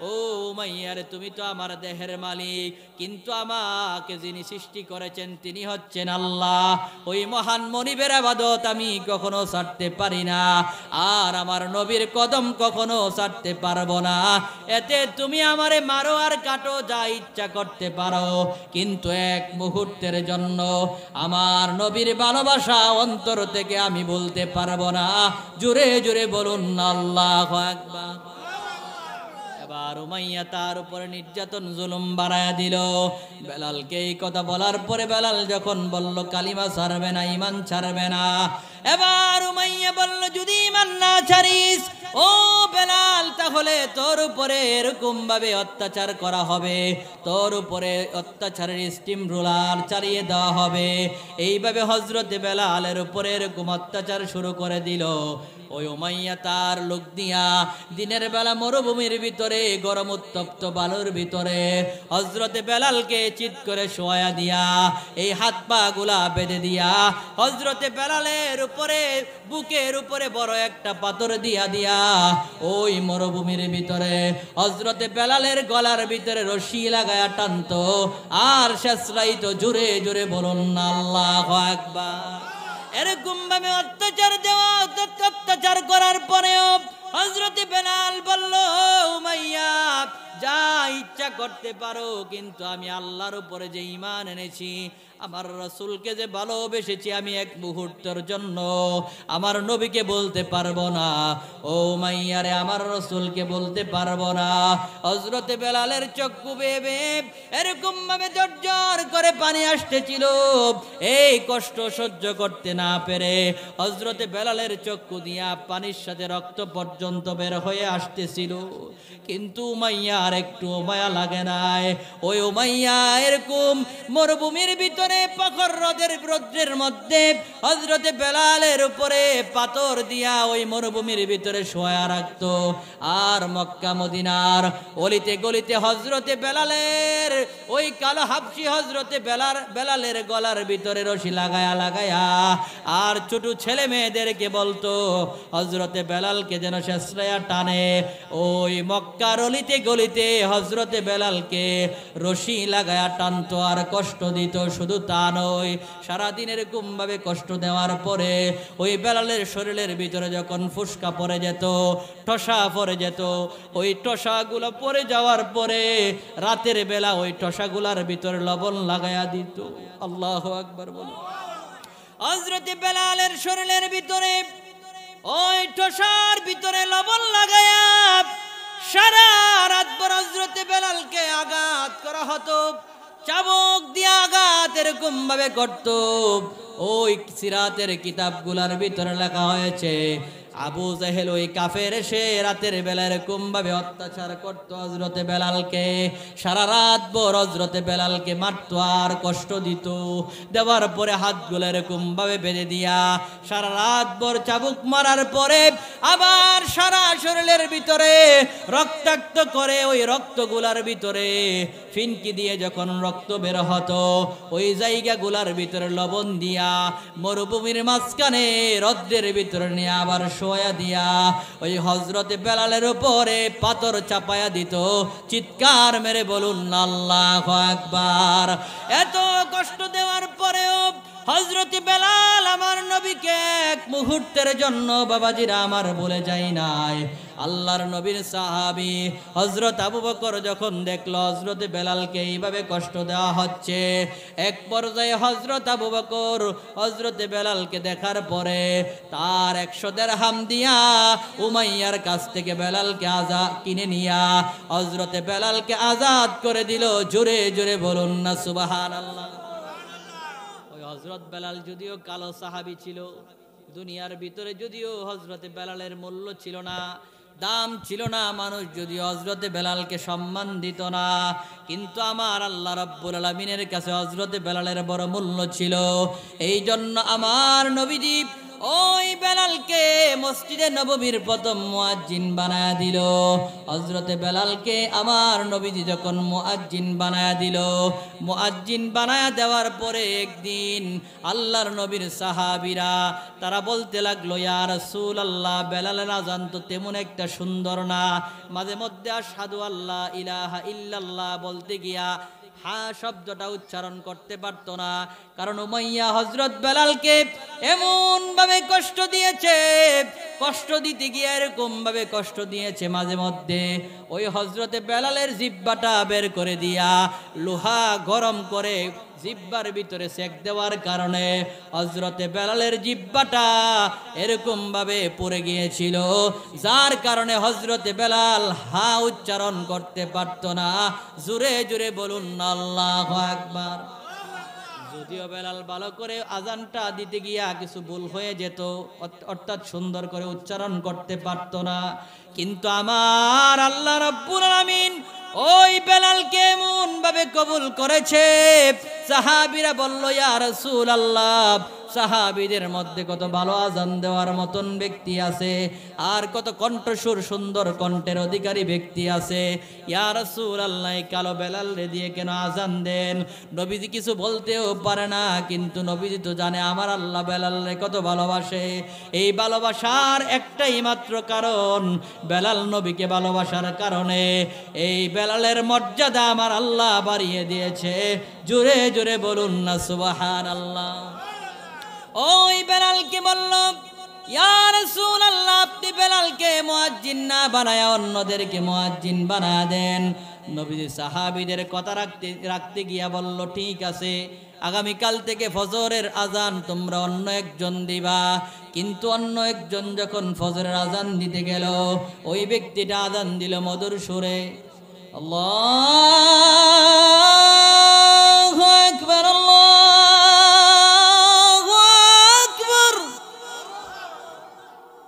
ও উমাইয়ারে, তুমি তো আমার দেহের মালিক, কিন্তু আমাকে যিনি সৃষ্টি করেছেন তিনি হচ্ছেন আল্লাহ। ওই মহান মনিবের ইবাদত আমি কখনো ছাড়তে পারি না, আর আমার নবীর কদম কখনো ছাড়তে পারবো না। এতে তুমি আমারে মারো আর কাটো, যাই ইচ্ছা করতে পারো, কিন্তু এক মুহূর্তের জন্য আমার নবীর ভালোবাসা অন্তর থেকে আমি বলতে পারবো না। জোরে জোরে বলুন আল্লাহু আকবার। এবার উমাইয়া তার উপরে নির্যাতন জুলুম বাড়ায়া দিল। বেলালকে এই কথা বলার পরে বেলাল যখন বলল কালিমা ছাড়বে না, ঈমান ছাড়বে না, এবার উমাইয়া বলল যদি ঈমান না ছাড়িস ও বেলাল, তাহলে তোর উপরে এরকম ভাবে অত্যাচার করা হবে, তোর উপরে অত্যাচারের স্টিম রোলার চালিয়ে দেওয়া হবে। এইভাবে হযরতে বেলালের উপরে এরকম অত্যাচার শুরু করে দিল। ওই উমাইয়া তার লোক দিয়া দিনের বেলা মরুভূমির ভিতরে গরম উত্তপ্ত বালুর ভিতরে হযরতে বেলালকে চিৎ করে শোয়া দিয়া, এই হাত পা গুলা বেঁধে দিয়া হযরতে বেলালের উপরে বুকের উপরে বড় একটা পাথর দিয়া দিয়া ওই মরুভূমির ভিতরে হযরতে বেলালের গলার ভিতরে রশি লাগায়া টানতো আর শেষরাইতো। জোরে জোরে বলুন আল্লাহু আকবার। এরকম ভাবে অত্যাচার করার পরেও হযরতে বেলাল বলল উমাইয়া যা ইচ্ছা করতে পারো, কিন্তু আমি আল্লাহর উপরে যে ঈমান এনেছি, আমার রাসূলকে যে ভালোবেসেছি, আমি এক মুহূর্তের জন্য আমার নবীকে বলতে পারবো না। ও উমাইয়া রে, আমার রাসূলকে বলতে পারবো না। হযরতে বেলালের চক্ষু বেয়ে বেয়ে এরকম ভাবে জর্জর করে পানি আসতেছিল। এই কষ্ট সহ্য করতে না পেরে হযরতে বেলালের চক্ষু দিয়া পানির সাথে রক্ত পর্যন্ত বের হয়ে আসতেছিল, কিন্তু উমাইয়া আর একটু মায়া লাগে নাই। ওই উমাইয়া এরকম মরুভূমির ভিতরে পাখর রোদ্রের মধ্যে হযরতে বেলালের উপরে পাথর দিয়া ওই মরুভূমির ভিতরে শোয়া রাখতো। আর মক্কা মদিনার অলিতে গলিতে হযরতে বেলালের ওই কালো হাবশি হযরতে বেলালের গলার ভিতরে রশি লাগায়া লাগায়া আর ছোট ছেলে মেয়েদেরকে বলতো হযরতে বেলালকে যেন শেষরায়া টানে। ওই মক্কার অলিতে গলিতে হযরতে বেলালকে রশি লাগায়া টানতো আর কষ্ট দিত। শুধু তা নয়, সারাদিন এরকম ভাবে কষ্ট দেওয়ার পরে ওই বেলালের শরীরের ভিতরে যখন ফুসকা পড়ে যেত, টসা পড়ে যেত, ওই টসাগুলো পড়ে যাওয়ার পরে রাতের বেলা ওই টসাগুলার ভিতরে লবণ লাগায়া দিত। আল্লাহু আকবার বলো। হযরতে বেলালের শরীরের ভিতরে ওই টসার ভিতরে লবণ লাগায়া সারা রাত ভর হযরতে বেলালকে আঘাত করা হতো, চাবুক দিয়ে আঘাত এরকম ভাবে করত। ওই সিরাতের কিতাবগুলার ভিতরে লেখা হয়েছে আবু জাহেল ওই কাফের এসে রাতের বেলা এরকম ভাবে অত্যাচার করতো হযরতে বেলালকে। সারা রাত ভর হযরতে বেলালকে মারতো আর কষ্ট দিত। দেওয়ার পরে হাতগুলো এরকম ভাবে বেঁধে দিয়া সারা রাত ভর চাবুক মারার পরে আবার সারা শরীরের ভিতরে রক্তাক্ত করে ওই রক্তগুলার ভিতরে ফিনকি দিয়ে যখন রক্ত বের হতো, ওই জায়গাগুলার ভিতরে লবণ দিয়া মরুভূমির মাঝখানে রদ্রের ভিতরে নিয়ে আবার শোয়া দিয়া ওই হযরতে বেলালের উপরে পাথর চাপায়া দিত। চিৎকার মেরে বলুন আল্লাহু আকবার। এত কষ্ট দেওয়ার পরেও হযরতে বেলাল আমার নবীকে এক মুহূর্তের জন্য বাবাজিরা আমার বলে যায় নাই। আল্লাহর নবীর সাহাবী হযরত আবু বকর যখন দেখলো হযরতে বেলালকে এইভাবে কষ্ট দেওয়া হচ্ছে, এক পর্যায়ে হযরত আবু বকর হযরতে বেলালকে দেখার পরে তার 100 দিরহাম দিয়া উমাইয়ার কাছ থেকে বেলালকে কিনে নিয়া হযরতে বেলালকে আজাদ করে দিল। জোরে জোরে বলুন না সুবহানাল্লাহ। হযরত বেলাল যদিও কালো সাহাবী ছিল, দুনিয়ার ভিতরে যদিও হযরতে বেলালের মূল্য ছিল না, দাম ছিল না, মানুষ যদিও হযরতে বেলালকে সম্মান দিত না, কিন্তু আমার আল্লাহ রাব্বুল আলামিনের কাছে হযরতে বেলালের বড় মূল্য ছিল। এই জন্য আমার নবীজি ওই বেলালকে মসজিদে নববীর প্রথম মুয়াজ্জিন বানায়া দিল। হযরতে বেলালকে আমার নবীজি যখন মুয়াজ্জিন বানায়া দিল, মুয়াজ্জিন বানায়া দেওয়ার পরে একদিন আল্লাহর নবীর সাহাবীরা তারা বলতে লাগলো, ইয়া রাসূলুল্লাহ, বেলালের আযান তো তেমন একটা সুন্দর না, মাঝে মধ্যে আশহাদু আল্লা ইলাহা ইল্লাল্লাহ বলতে গিয়া হা শব্দটা উচ্চারণ করতে পারতো না, কারণ উমাইয়া হযরত বেলালকে এমন ভাবে কষ্ট দিয়েছে, কষ্ট দিতে গিয়ে এরকম ভাবে কষ্ট দিয়েছে, মাঝে মধ্যে ওই হযরতে বেলালের জিহ্বাটা বের করে দিয়া লোহা গরম করে জিহ্বার ভিতরে সেক দেওয়ার কারণে হযরতে বেলালের জিহ্বাটা এরকম ভাবে পড়ে গিয়েছিল, যার কারণে হযরতে বেলাল হা উচ্চারণ করতে পারতো না। জোরে জোরে বলুন আল্লাহু আকবার। যদিও বেলাল ভালো করে আজানটা দিতে গিয়া কিছু ভুল হয়ে যেত, অর্থাৎ সুন্দর করে উচ্চারণ করতে পারতো না, কিন্তু আমার আল্লাহ রাব্বুল আলামিন ওই বেলালকে এমন ভাবে কবুল করেছে। সাহাবীরা বলল, ইয়া রাসূলুল্লাহ, সাহাবীদের মধ্যে কত ভালো আজান দেওয়ার মতন ব্যক্তি আছে, আর কত কণ্ঠস্বর সুন্দর কণ্ঠের অধিকারী ব্যক্তি আছে, ইয়া রাসূলুল্লাহ কালো বেলাল রে দিয়ে কেন আজান দেন? নবীজি কিছু বলতেও পারে না, কিন্তু নবীজি তো জানে আমার আল্লাহ বেলাল রে কত ভালোবাসে। এই ভালোবাসার একটাই মাত্র কারণ, বেলাল নবীকে ভালোবাসার কারণে এই বেলালের মর্যাদা আমার আল্লাহ বাড়িয়ে দিয়েছে। জোরে জোরে বলুন না সুবহানাল্লাহ। ওই বেলালকে বলল, ইয়া রাসূলুল্লাহ, আপনি বেলালকে মুয়াজ্জিন না বানায়া অন্যদেরকে মুয়াজ্জিন বানায়া দেন। নবীজি সাহাবীদের কথা রাখতে গিয়া বলল, ঠিক আছে, আগামীকাল থেকে ফজরের আজান তোমরা অন্য একজন দিবা। কিন্তু অন্য একজন যখন ফজরের আজান দিতে গেল, ওই ব্যক্তিটা আজান দিল মধুর সুরে, আল্লাহু আকবার, আল্লাহু আকবার।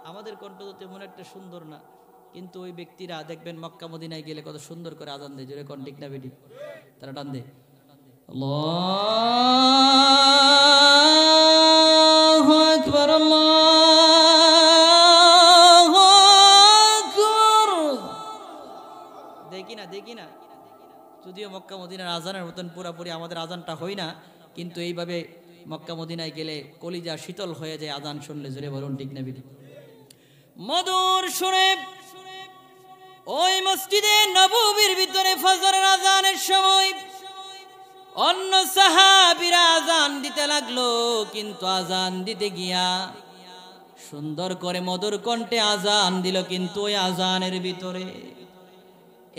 আমাদের কণ্ঠ তো তেমন একটা সুন্দর না, কিন্তু ওই ব্যক্তিরা দেখবেন মক্কা মদিনায় গেলে কত সুন্দর করে আজান দেয়। জোরে কোন ঠিক না বেটি? তারা টান দেয়, আল্লাহু আকবার, আল্লাহু আকবার। দেখি না, যদিও মক্কা মদিনার আজানের মতন পুরাপুরি আমাদের আজানটা হয় না, কিন্তু এইভাবে মক্কা মদিনায় গেলে কলিজা শীতল হয়ে যায় আজান শুনলে। জোরে বলুন ঠিক না বেটি? মধুর সুরে ওই মসজিদে নববীর ভিতরে ফজরের আজানের সময় অন্য সাহাবীরা আজান দিতে লাগলো, কিন্তু আজান দিতে গিয়া সুন্দর করে মধুর কণ্ঠে আজান দিল, কিন্তু ওই আজানের ভিতরে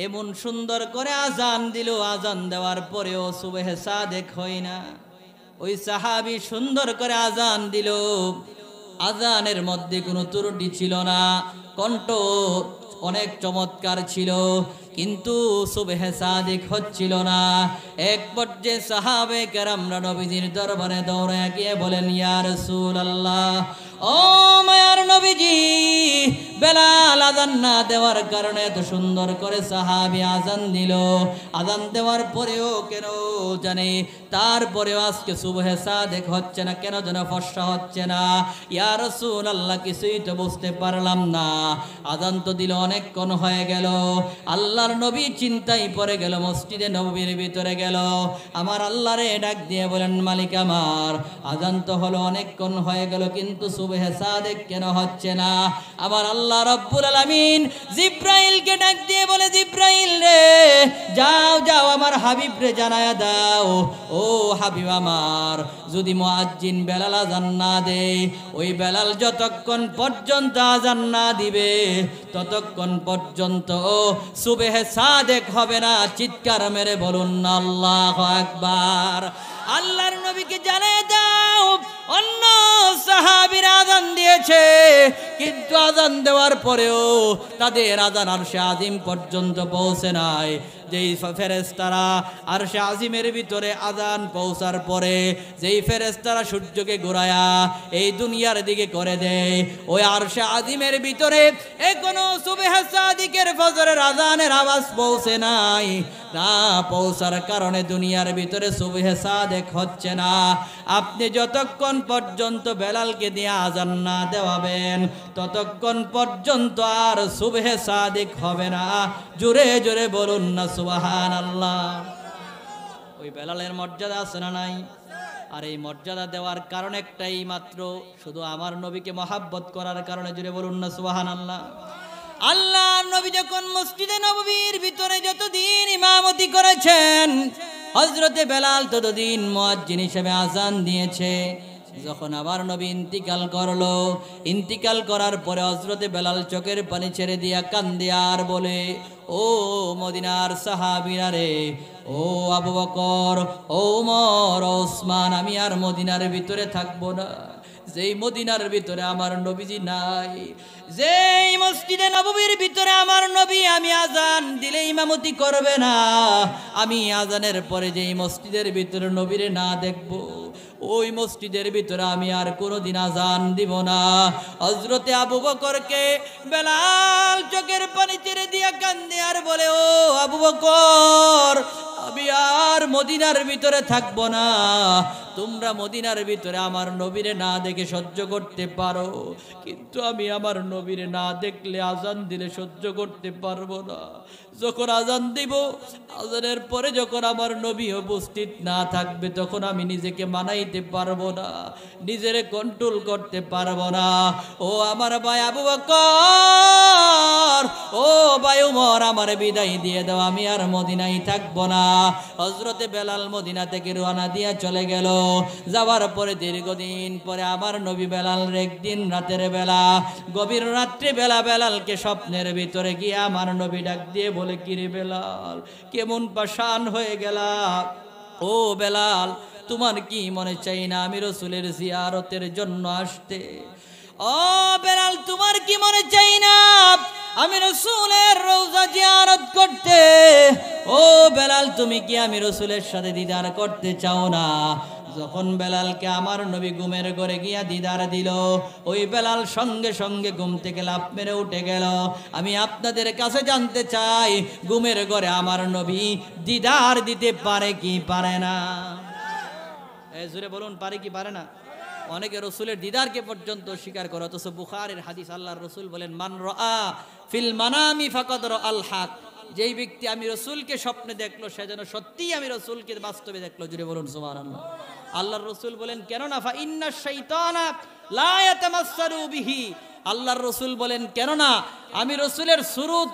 এমন সুন্দর করে আজান দিল, আজান দেওয়ার পরেও সুবহে সাদেক হয় না। ওই সাহাবী সুন্দর করে আজান দিল, আজানের মধ্যে কোনো ত্রুটি ছিল না, কণ্ঠ অনেক চমৎকার ছিল, কিন্তু সুবহে সাদিক হচ্ছিল না। এক পর্যায়ে সাহাবে কেরামরা নবীজির দরবারে দৌড়ে গিয়ে বলেন, ইয়া রাসূলুল্লাহ, ও মায়ার নবীজি, বেলাল আজান না দেওয়ার কারণে এত সুন্দর করে সাহাবী আজান দিল, আজান দেওয়ার পরেও কেন জানি তারপরেও আজকে সুবহে সাদেক হচ্ছে না, কেন যেন ফর্সা হচ্ছে না। ইয়া রাসূলুল্লাহ, কিছুই তো বুঝতে পারলাম না, আজান তো দিল অনেকক্ষণ হয়ে গেল। আল্লাহর নবী চিন্তায় পড়ে গেল, মসজিদে নববীর ভিতরে গেল, আমার আল্লাহরে ডাক দিয়ে বলেন, মালিক আমার, আজান তো হলো অনেকক্ষণ হয়ে গেল, কিন্তু সুবহে সাদেক কেন হচ্ছে না? আমার আল্লাহ রাব্বুল আলামিন জিব্রাইলকে ডাক দিয়ে বলে, জিব্রাইল রে, যাও যাও আমার হাবিব রে জানায়া দাও, ও হাবিব আমার, যদি মুয়াজ্জিন বেলাল আজান না দেয়, ওই বেলাল যতক্ষণ পর্যন্ত আজান না দিবে ততক্ষণ পর্যন্ত সুবহে সাদেক হবে না। চিৎকার মেরে বলুন আল্লাহু আকবার। আল্লাহর নবীকে জানিয়ে দাও, অন্য সাহাবীরা আজান দিয়েছে, কিন্তু আজান দেওয়ার পরেও তাদের আজান আরশে আজিম পর্যন্ত পৌঁছে নাই। যেই ফেরেশতারা আরশে আজিমের ভিতরে আজান পৌঁছার পরে যেই ফেরেশতারা সূর্যকে ঘোরায়া এই দুনিয়ার দিকে করে দেয়, ওই আরশে আজিমের ভিতরে এখনো সুবহে সাদিকের ফজরের আজানের আওয়াজ পৌঁছে নাই। না পৌঁছার কারণে দুনিয়ার ভিতরে সুবহে সাদেক হচ্ছে না। আপনি যতক্ষণ পর্যন্ত বেলালকে দিয়ে আজান না দেওয়াবেন ততক্ষণ পর্যন্ত আর সুবহে সাদেক হবে না। জোরে জোরে বলুন না সুবহানাল্লাহ। ওই বেলালের মর্যাদা আছে না নাই? আর এই মর্যাদা দেওয়ার কারণ একটাই মাত্র, শুধু আমার নবীকে মহাব্বত করার কারণে। জোরে বলুন না সুবহানাল্লাহ। আল্লাহর নবী যখন মসজিদে নববীর ভিতরে যতদিন ইমামতি করেছেন, হযরতে বেলাল ততদিন মুয়াজ্জিন হিসেবে আযান দিয়েছে। যখন আমার নবী ইন্তিকাল করলো, ইন্তিকাল করার পরে হযরতে বেলাল চোখের পানি ছেড়ে দিয়া কান্দে আর বলে, ও মদিনার সাহাবীরা রে, ও আবু বকর, ও ওমর, ও ওসমান, আমি আর মদিনার ভিতরে থাকবো না। যেই মদিনার ভিতরে আমার নবীজি নাই, যেই মসজিদে নববীর ভিতরে আমার নবী আমি আজান দিলে ইমামতি করবে না, আমি আজানের পরে যেই মসজিদের ভিতরে নবীরে না দেখব, ওই মসজিদের ভিতরে আমি আর কোনোদিন আজান দিব না। হযরতে আবু বকরকে বেলাল চোখের পানি ছেড়ে দিয়া কান্দে আর বলে, ও আবু বকর, আমি আর মদিনার ভিতরে থাকবো না। তোমরা মদিনার ভিতরে আমার নবীরে না দেখে সহ্য করতে পারো, কিন্তু আমি আমার নবীরে না দেখলে আজান দিলে সহ্য করতে পারবো না। যখন আজান দিব, আজানের পরে যখন আমার নবী উপস্থিত না থাকবে, তখন আমি নিজেকে মানাইতে পারবো না, নিজেরে কন্ট্রোল করতে পারবো না। ও আমার ভাই আবু বকর, ও ভাই ওমর, আমার বিদায় দিয়ে দাও, আমি আর মদিনায় থাকবো না। হযরতে বেলাল মদিনা থেকে রওনা দিয়া চলে গেল। যাওয়ার পরে দীর্ঘদিন পরে আমার নবী বেলাল একদিন রাতের বেলা, গভীর রাত্রে বেলা, বেলালকে স্বপ্নের ভিতরে গিয়ে আমার নবী ডাক দিয়ে বলে, কিরে বেলাল, কেমন পাষাণ হয়ে গেলা? ও বেলাল, তোমার কি মনে চাই না আমি রাসূলের জিয়ারতের জন্য আসতে? ও বেলাল, তোমার কি মনে চাই না আমি রাসূলের রওজা জিয়ারত করতে? ও বেলাল, তুমি কি আমি রাসূলের সাথে দিদার করতে চাও না? যখন বেলালকে আমার নবী ঘুমের ঘরে গিয়া দিদার দিল, ওই বেলাল সঙ্গে সঙ্গে ঘুম থেকে লাফ মেরে উঠে গেল। আমি আপনাদের কাছে জানতে চাই, ঘুমের ঘরে আমার নবী দিদার দিতে পারে কি পারে না? জোরে বলুন, পারে কি পারে না? অনেকে রসুলের দিদারকে পর্যন্ত স্বীকার করে, অথচ বুখারীর হাদিস, আল্লাহর রসুল বলেন, মান রাআ ফিল মানামি ফাকাদ রাআল হক। যেই ব্যক্তি আমি রসুলকে স্বপ্নে দেখলো, সে যেন সত্যিই আমি রসুলকে বাস্তবে দেখলো। জুড়ে বলুন সুবহানাল্লাহ। আল্লাহর রসুল বলেন, কেননা ফা ইন্নাশ শাইতানা লা ইয়াতামাসসালু বিহি। আল্লাহর রসুল বলেন, কেননা আমি রসুলের সুরত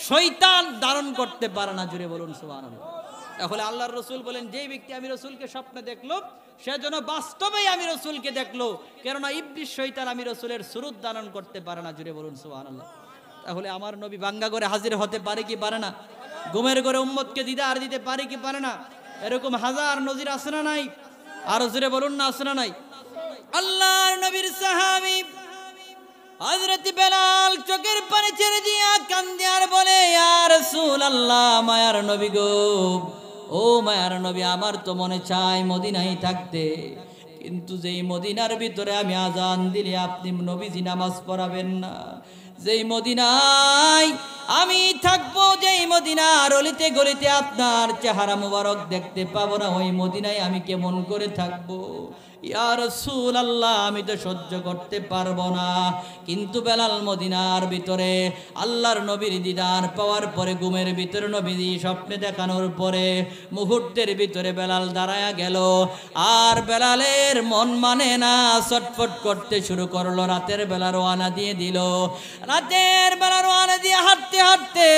শয়তান ধারণ করতে পারে না। জুড়ে বলুন সুবহানাল্লাহ। তাহলে আল্লাহর রসুল বলেন, যেই ব্যক্তি আমি রসুলকে স্বপ্নে দেখলো, সে যেন বাস্তবেই আমি রসুলকে দেখলো, কেননা ইবলিস শয়তান আমি রসুলের সুরত ধারণ করতে পারে না। জুড়ে বলুন সুবহানাল্লাহ। তাহলে আমার নবী বাঙ্গা করে হাজির হতে পারে কি পারে না? ঘুমের ঘরে উম্মতকে দিদার দিতে পারে কি পারে না? এরকম হাজার নজির আছে না নাই? আর জুড়ে বলুন না, আছে না নাই? আল্লাহর নবীর সাহাবী হযরত বেলাল চোখের পানি ছেড়ে দিয়া কান্দে আর বলে, ইয়া রাসূলুল্লাহ, মায়ার নবী গো, ও মায়ার নবী, আমার তো মনে চায় মদিনায় থাকতে, কিন্তু যেই মদিনার ভিতরে আমি আজান দিলে আপনি নবীজি নামাজ পড়াবেন না, যেই মদিনায় আমি থাকবো, যেই মদিনার অলিতে গলিতে আপনার চেহারা মুবারক দেখতে পাবো না, ওই মদিনায় আমি কেমন করে থাকবো? ইয়া রাসূলুল্লাহ, আমি তো সহ্য করতে পারবো না। কিন্তু বেলাল মদিনার ভিতরে আল্লাহর নবীর দিদার পাওয়ার পরে, ঘুমের ভিতরে নবীজি স্বপ্নে দেখানোর পরে মুহূর্তের ভিতরে বেলাল দাঁড়ায়া গেল। আর বেলালের মন মানে না, ছটফট করতে শুরু করলো। রাতের বেলা রওনা দিয়ে দিল। রাতের বেলা রওনা দিয়ে হাঁটতে হাঁটতে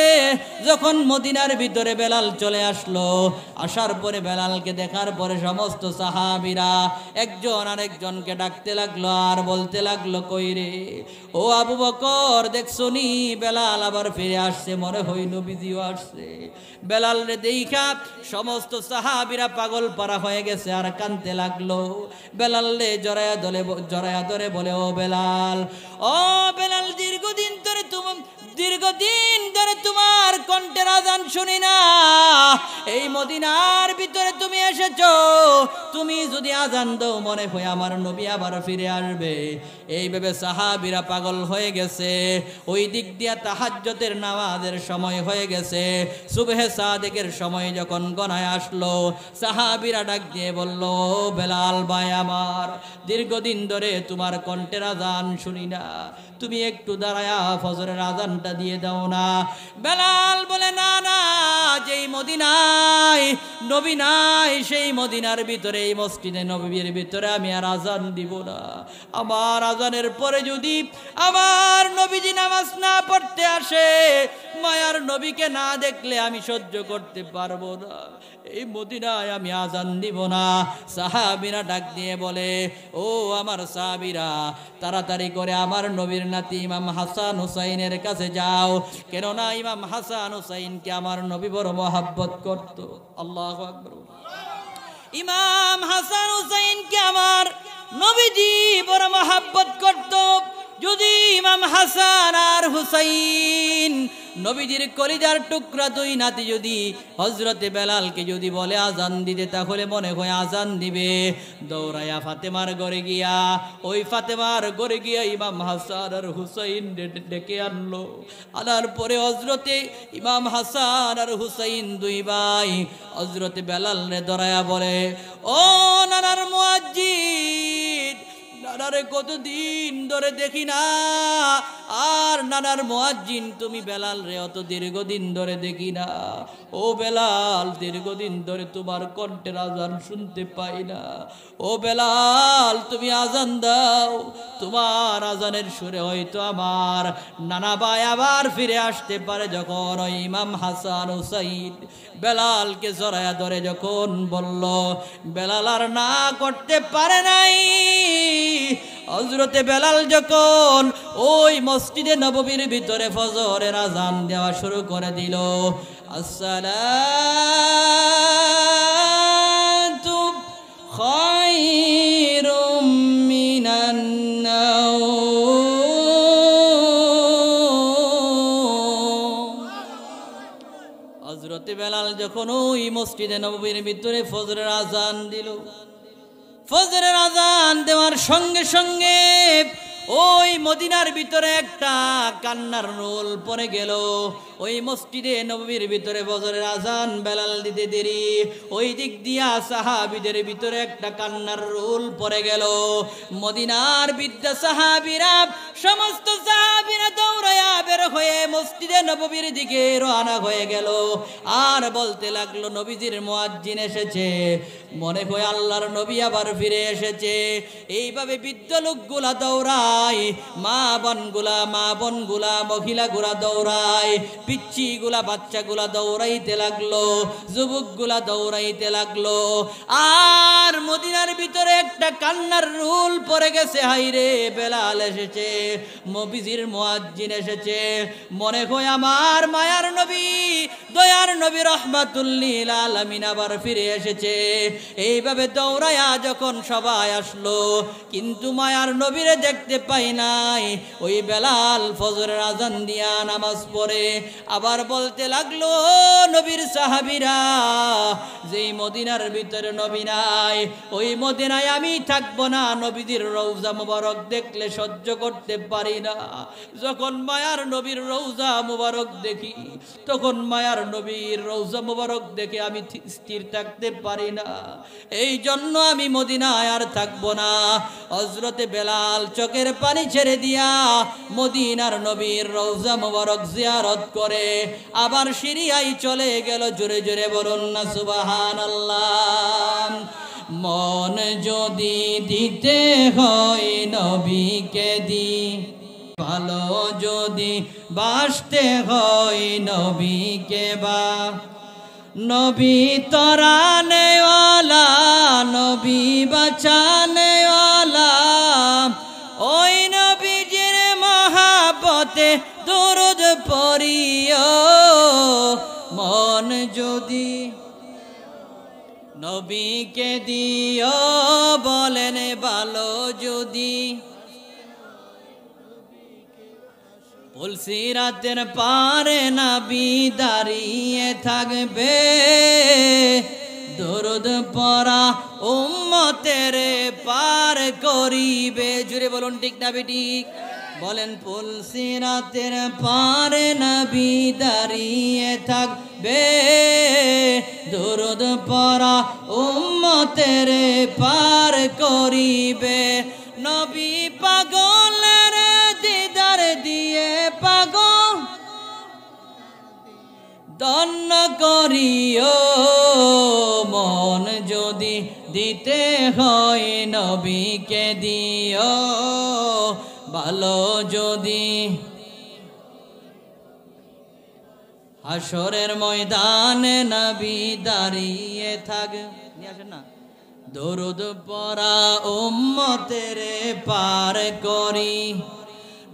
যখন মদিনার ভিতরে বেলাল চলে আসলো, আসার পরে বেলালকে দেখার পরে সমস্ত সাহাবীরা একজন আরেকজনকে ডাকতে লাগলো আর বলতে লাগলো, কই রে, ও আবু বকর, দেখছো নি বেলাল আবার ফিরে আসছে, মনে হয় নবীজিও আসছে। বেলাল রে দেইখা সমস্ত সাহাবীরা পাগল পারা হয়ে গেছে আর কাঁদতে লাগলো। বেলাল রে জড়ায়া ধরে বলে, ও বেলাল, ও বেলাল, দীর্ঘদিন ধরে তোমার কণ্ঠের আজান শুনি না। এই মদিনার ভিতরে তুমি এসেছো, তুমি যদি আজান দাও মনে হয় আমার নবী আবার ফিরে আসবে। এই ভেবে সাহাবীরা পাগল হয়ে গেছে। ওই দিক দিয়া তাহাজ্জুদের নামাজের সময় হয়ে গেছে। সুবহে সাদেকের সময় যখন গনায় আসলো, সাহাবীরা ডাক দিয়ে বলল, বেলাল ভাই আমার, দীর্ঘদিন ধরে তোমার কণ্ঠের আজান শুনি না, তুমি একটু দাঁড়ায়া ফজরের আজানটা দিয়ে দাও না। বেলাল বলে, না না, যেই মদিনায় নবী নাই সেই মদিনার ভিতরে, এই মসজিদে নববীর ভিতরে আমি আর আজান দিব না। আমার আজানের পরে যদি আমার নবীজি নামাজ না পড়তে আসে, মায়ার নবীকে না দেখলে আমি সহ্য করতে পারবো না, এই মদিনায় আমি আজান দিব না। সাহাবীরা ডাক দিয়ে বলে, ও আমার সাহাবীরা, তাড়াতাড়ি করে আমার নবীর নাতি ইমাম হাসান হুসাইনের কাছে যাও, কেননা ইমাম হাসান হুসাইনকে আমার নবী বড় মহব্বত করত। আল্লাহু আকবার। ইমাম হাসান হুসাইনকে আমার নবীজি বড় মহব্বত করত। যদি ইমাম হাসান আর হুসাইন নবীজির কলিজার টুকরা দুই নাতি যদি হযরতে বেলালকে যদি বলে আজান দিতে, তাহলে মনে হয় আজান দিবে। দৌড়াইয়া ফাতেমার ঘরে গিয়া, ওই ফাতেমার ঘরে গিয়া ইমাম হাসান আর হুসাইন ডেকে আনলো। আনার পরে হযরতে ইমাম হাসান আর হুসাইন দুই ভাই হযরতে বেলাল রে দৌড়াইয়া বলে, ও নানার মুয়াজ্জিন, নানারে কতদিন ধরে দেখি না, আর নানার মুয়াজ্জিন তুমি বেলাল রে অত দীর্ঘদিন ধরে দেখি না। ও বেলাল, দীর্ঘদিন ধরে তোমার কণ্ঠের আজান শুনতে পাই না। ও বেলাল, তুমি আজান দাও, তোমার আজানের সুরে হয়তো আমার নানা ভাই আবার ফিরে আসতে পারে। যখন ওই ইমাম হাসান হুসাইন বেলালকে জড়ায়া ধরে যখন বলল, বেলাল আর না করতে পারে নাই। হযরতে বেলাল যখন ওই মসজিদে নববীর ভিতরে ফজরের আজান দেওয়া শুরু করে দিল, আসসালাতু খায়রুম মিনান নাওম। হযরতে বেলাল যখন ওই মসজিদে নববীর ভিতরে ফজরের আজান দিল, ফজরের আজান দেওয়ার সঙ্গে সঙ্গে ওই মদিনার ভিতরে একটা কান্নার রোল পড়ে গেল। ওই মসজিদে নববীর ভিতরে ফজরের আজান বেলাল দিতে দেরি, ওই দিক দিয়া সাহাবীদের ভিতরে একটা কান্নার রোল পড়ে গেল। মদিনার বিদ্যা সাহাবীরা, সমস্ত সাহাবীরা দৌড়ায়া বের হয়ে মসজিদে নববীর দিকে রওনা হয়ে গেল। আর বলতে লাগলো, নবীজির মুয়াজ্জিন এসেছে, মনে হয় আল্লাহর নবী আবার ফিরে এসেছে। এইভাবে বৃদ্ধ লোকগুলা দৌড়ায়, মা বোনগুলা মহিলাগুলা দৌড়ায়, পিচ্চিগুলা বাচ্চাগুলা দৌড়াইতে লাগলো, যুবকগুলা দৌড়াইতে লাগলো। আর মদিনার ভিতরে একটা কান্নার রুল পড়ে গেছে, হাইরে বেলাল এসেছে, নবীজির মুয়াজ্জিন এসেছে, মনে হয় আমার মায়ার নবী, দয়ার নবী রাহমাতুল লিল আলামিন আবার ফিরে এসেছে। এইভাবে দৌড়ায়া যখন সবাই আসলো, কিন্তু মায়ার নবীরে দেখতে পাই নাই। ওই বেলাল ফজরের আজান দিয়া নামাজ পড়ে আবার বলতে লাগলো, নবীর সাহাবীরা, যেই মদিনার ভিতরে নবী নাই, ওই মদিনায় আমি থাকবো না, নবীদের রওজা মুবারক দেখলে সহ্য করতে পারি না। যখন মায়ার নবীর রওজা মুবারক দেখি, তখন মায়ার নবীর রওজা মুবারক দেখে আমি স্থির থাকতে পারি না, এই জন্য আমি মদিনায় আর থাকবো না। হযরতে বেলাল চোখের পানি ছেড়ে দিয়া মদিনার নবীর রওজা মুবারক জিয়ারত করে আবার সিরিয়ায় চলে গেল। জোরে জোরে বলুন না সুবহানাল্লাহ। মন যদি দিতে হয় নবীকে দি, ভালো যদি বাসতে হয় নবীকে বা, নবী তরানেওয়ালা, নবী বাঁচানেওয়ালা, ওই নবীজির মহাব্বতে দরুদ পড়িও। মন যদি নবীকে দিও, বলেন ভালো যদি, পুলসিরাতের পারে নবী দাঁড়িয়ে থাকবে, দরুদ পড়া উম্মতের পার করিবে। জুড়ে বলুন ঠিক না বেঠিক? বলেন, পুলসিরাতের পারে নবী দাঁড়িয়ে থাকবে, দরুদ পড়া উম্মতের পার করিবে। নবী পাগলের দিদার দিয়ে পাগল, ধন্য ধন্য করিও মন যদি দিতে হয় নবীকে দিও ভালো যদি হাসরের ময়দানে নবী দাঁড়িয়ে থাক নিয়ে আসেন না দরুদ পড়া উম্মতের পার করি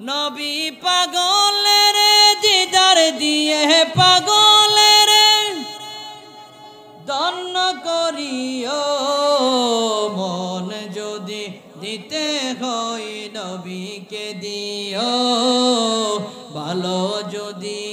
নবী পাগলের দিদার দিয়ে পাগলের ধন্য করিও মন যদি দিতে হয় নবীকে দিও ভালো যদি